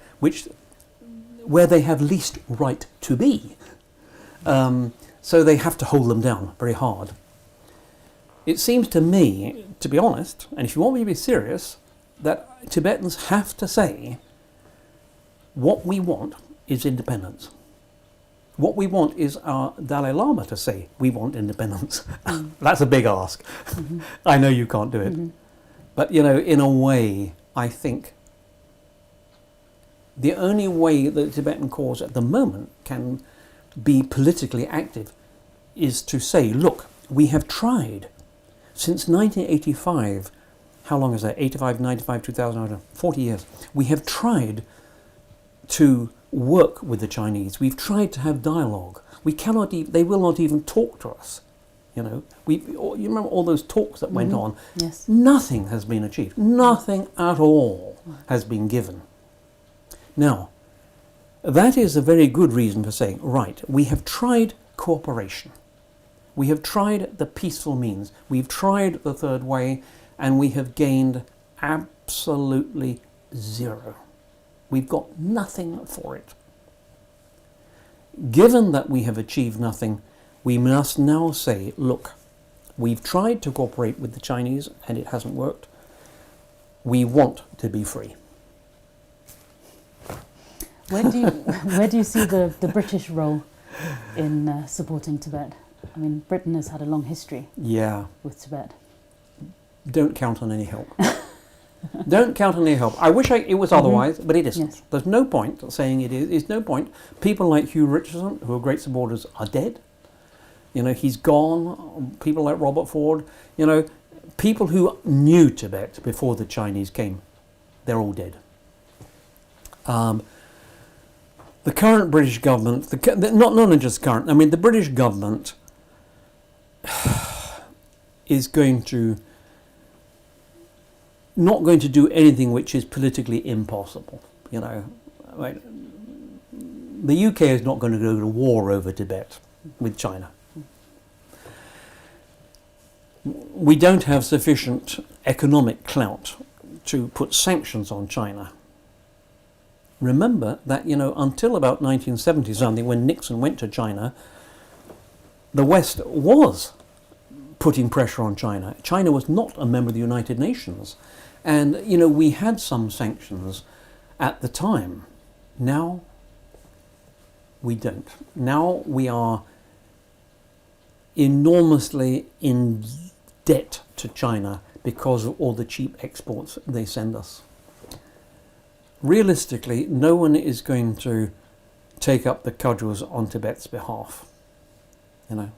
where they have least right to be. So they have to hold them down very hard. It seems to me, to be honest, and if you want me to be serious, that Tibetans have to say, what we want is independence. What we want is our Dalai Lama to say, we want independence. That's a big ask. I know you can't do it. But, in a way, I think the only way that the Tibetan cause at the moment can be politically active is to say, look, we have tried since 1985 how long is that? 85, 95, 2000, I don't know, 40 years. We have tried to work with the Chinese. We've tried to have dialogue. We cannot. They will not even talk to us. You know, you remember all those talks that went on? Yes. Nothing has been achieved. Nothing at all has been given. Now, that is a very good reason for saying, right, we have tried cooperation. We have tried the peaceful means. We've tried the third way, and we have gained absolutely zero. We've got nothing for it. Given that we have achieved nothing, we must now say, look, we've tried to cooperate with the Chinese and it hasn't worked. We want to be free. Where do you see the British role in supporting Tibet? I mean, Britain has had a long history with Tibet. Don't count on any help. Don't count on any help. I wish it was otherwise, but it isn't. Yes. There's no point saying it is. There's no point. People like Hugh Richardson, who are great supporters, are dead. You know, he's gone. People like Robert Ford, you know, people who knew Tibet before the Chinese came, they're all dead. The current British government, not just current, I mean the British government is not going to do anything which is politically impossible. You know, right? The UK is not going to go to war over Tibet with China. We don't have sufficient economic clout to put sanctions on China. Remember that, you know, until about 1970 something, when Nixon went to China, the West was putting pressure on China. China was not a member of the United Nations. And, you know, we had some sanctions at the time. Now we don't. Now we are enormously in debt to China because of all the cheap exports they send us. Realistically, no one is going to take up the cudgels on Tibet's behalf. You know,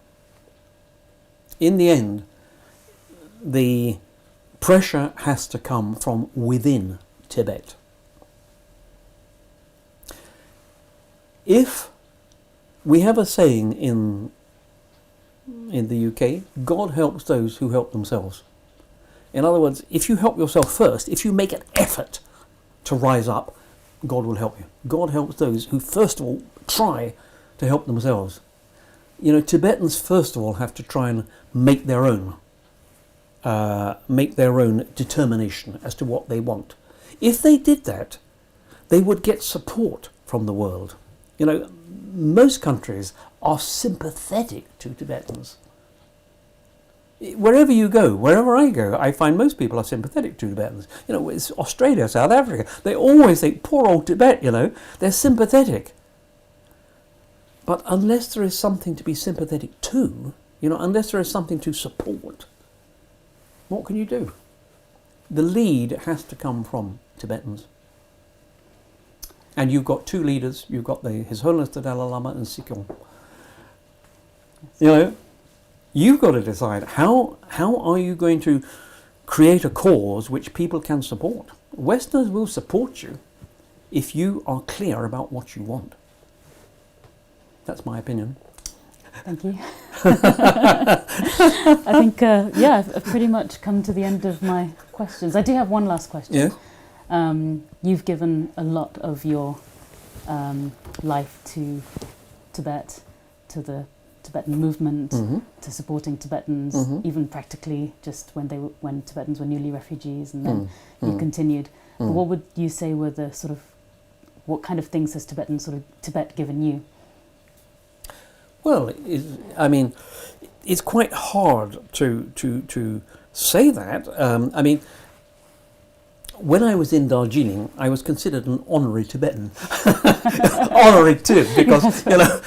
in the end, the pressure has to come from within Tibet. If we have a saying in the UK, God helps those who help themselves. In other words, if you help yourself first, if you make an effort to rise up, God will help you. God helps those who first of all try to help themselves. You know, Tibetans first of all have to try and make their own determination as to what they want. If they did that, they would get support from the world. You know, most countries are sympathetic to Tibetans. Wherever you go, wherever I go, I find most people are sympathetic to Tibetans. You know, it's Australia, South Africa. They always think, poor old Tibet, you know, they're sympathetic. But unless there is something to be sympathetic to, you know, unless there is something to support, what can you do? The lead has to come from Tibetans. And you've got two leaders. You've got His Holiness the Dalai Lama and Sikhyong. You know, you've got to decide how are you going to create a cause which people can support. Westerners will support you if you are clear about what you want. That's my opinion. Thank you. I think, I've pretty much come to the end of my questions. I do have one last question. Yes. You've given a lot of your life to Tibet, to the Tibetan movement, to supporting Tibetans, even practically just when Tibetans were newly refugees, and then you continued. But what would you say were the sort of, what kind of things has Tibet given you? Well, it's quite hard to say that. I mean, when I was in Darjeeling, I was considered an honorary Tibetan. Honorary too, because, you know,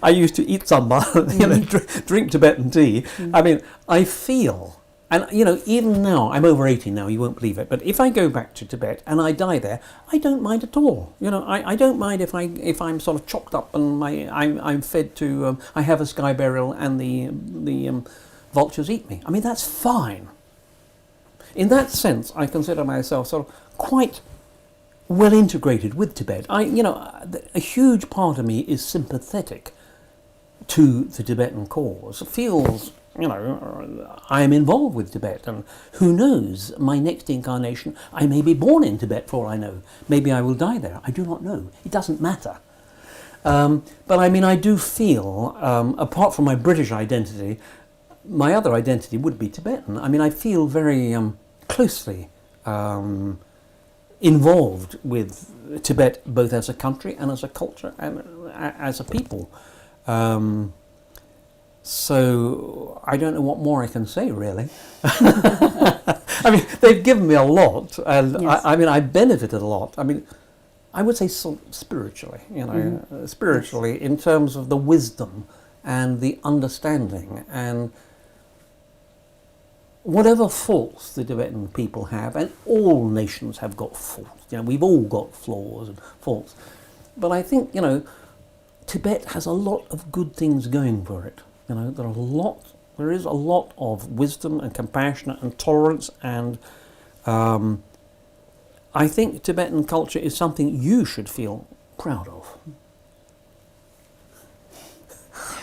I used to eat samba, you know, drink Tibetan tea. I mean, I feel, and, you know, even now, I'm over 80 now, you won't believe it, but if I go back to Tibet and I die there, I don't mind at all. You know, I don't mind if I'm sort of chopped up and I'm fed to, I have a sky burial and the vultures eat me. I mean, that's fine. in that sense, I consider myself sort of quite well integrated with Tibet. A huge part of me is sympathetic to the Tibetan cause. It feels, I am involved with Tibet, and who knows, my next incarnation, I may be born in Tibet for all I know. Maybe I will die there. I do not know. It doesn't matter. But I do feel, apart from my British identity, my other identity would be Tibetan. I feel very closely involved with Tibet, both as a country and as a culture and as a people. So I don't know what more I can say, really. They've given me a lot, and yes. I benefited a lot. I would say spiritually, spiritually, yes. in terms of the wisdom and the understanding, and whatever faults the Tibetan people have, and all nations have got faults. We've all got flaws and faults, but I think Tibet has a lot of good things going for it. There is a lot of wisdom and compassion and tolerance, and I think Tibetan culture is something you should feel proud of.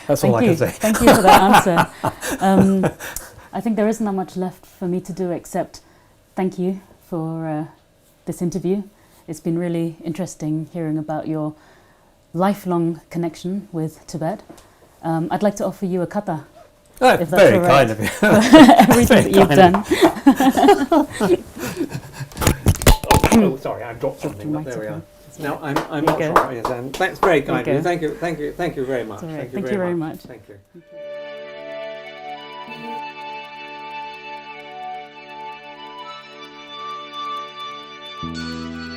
That's all I can say. Thank you for that answer. I think there isn't that much left for me to do except thank you for this interview. It's been really interesting hearing about your lifelong connection with Tibet. I'd like to offer you a kata. That's very kind of you. For everything that you've done. Oh, sorry, I dropped something, but there we are. Now, I'm not sure. Yes, that's very kind of you. Thank you very much. Right. Thank you very much. Thank you. Thank you.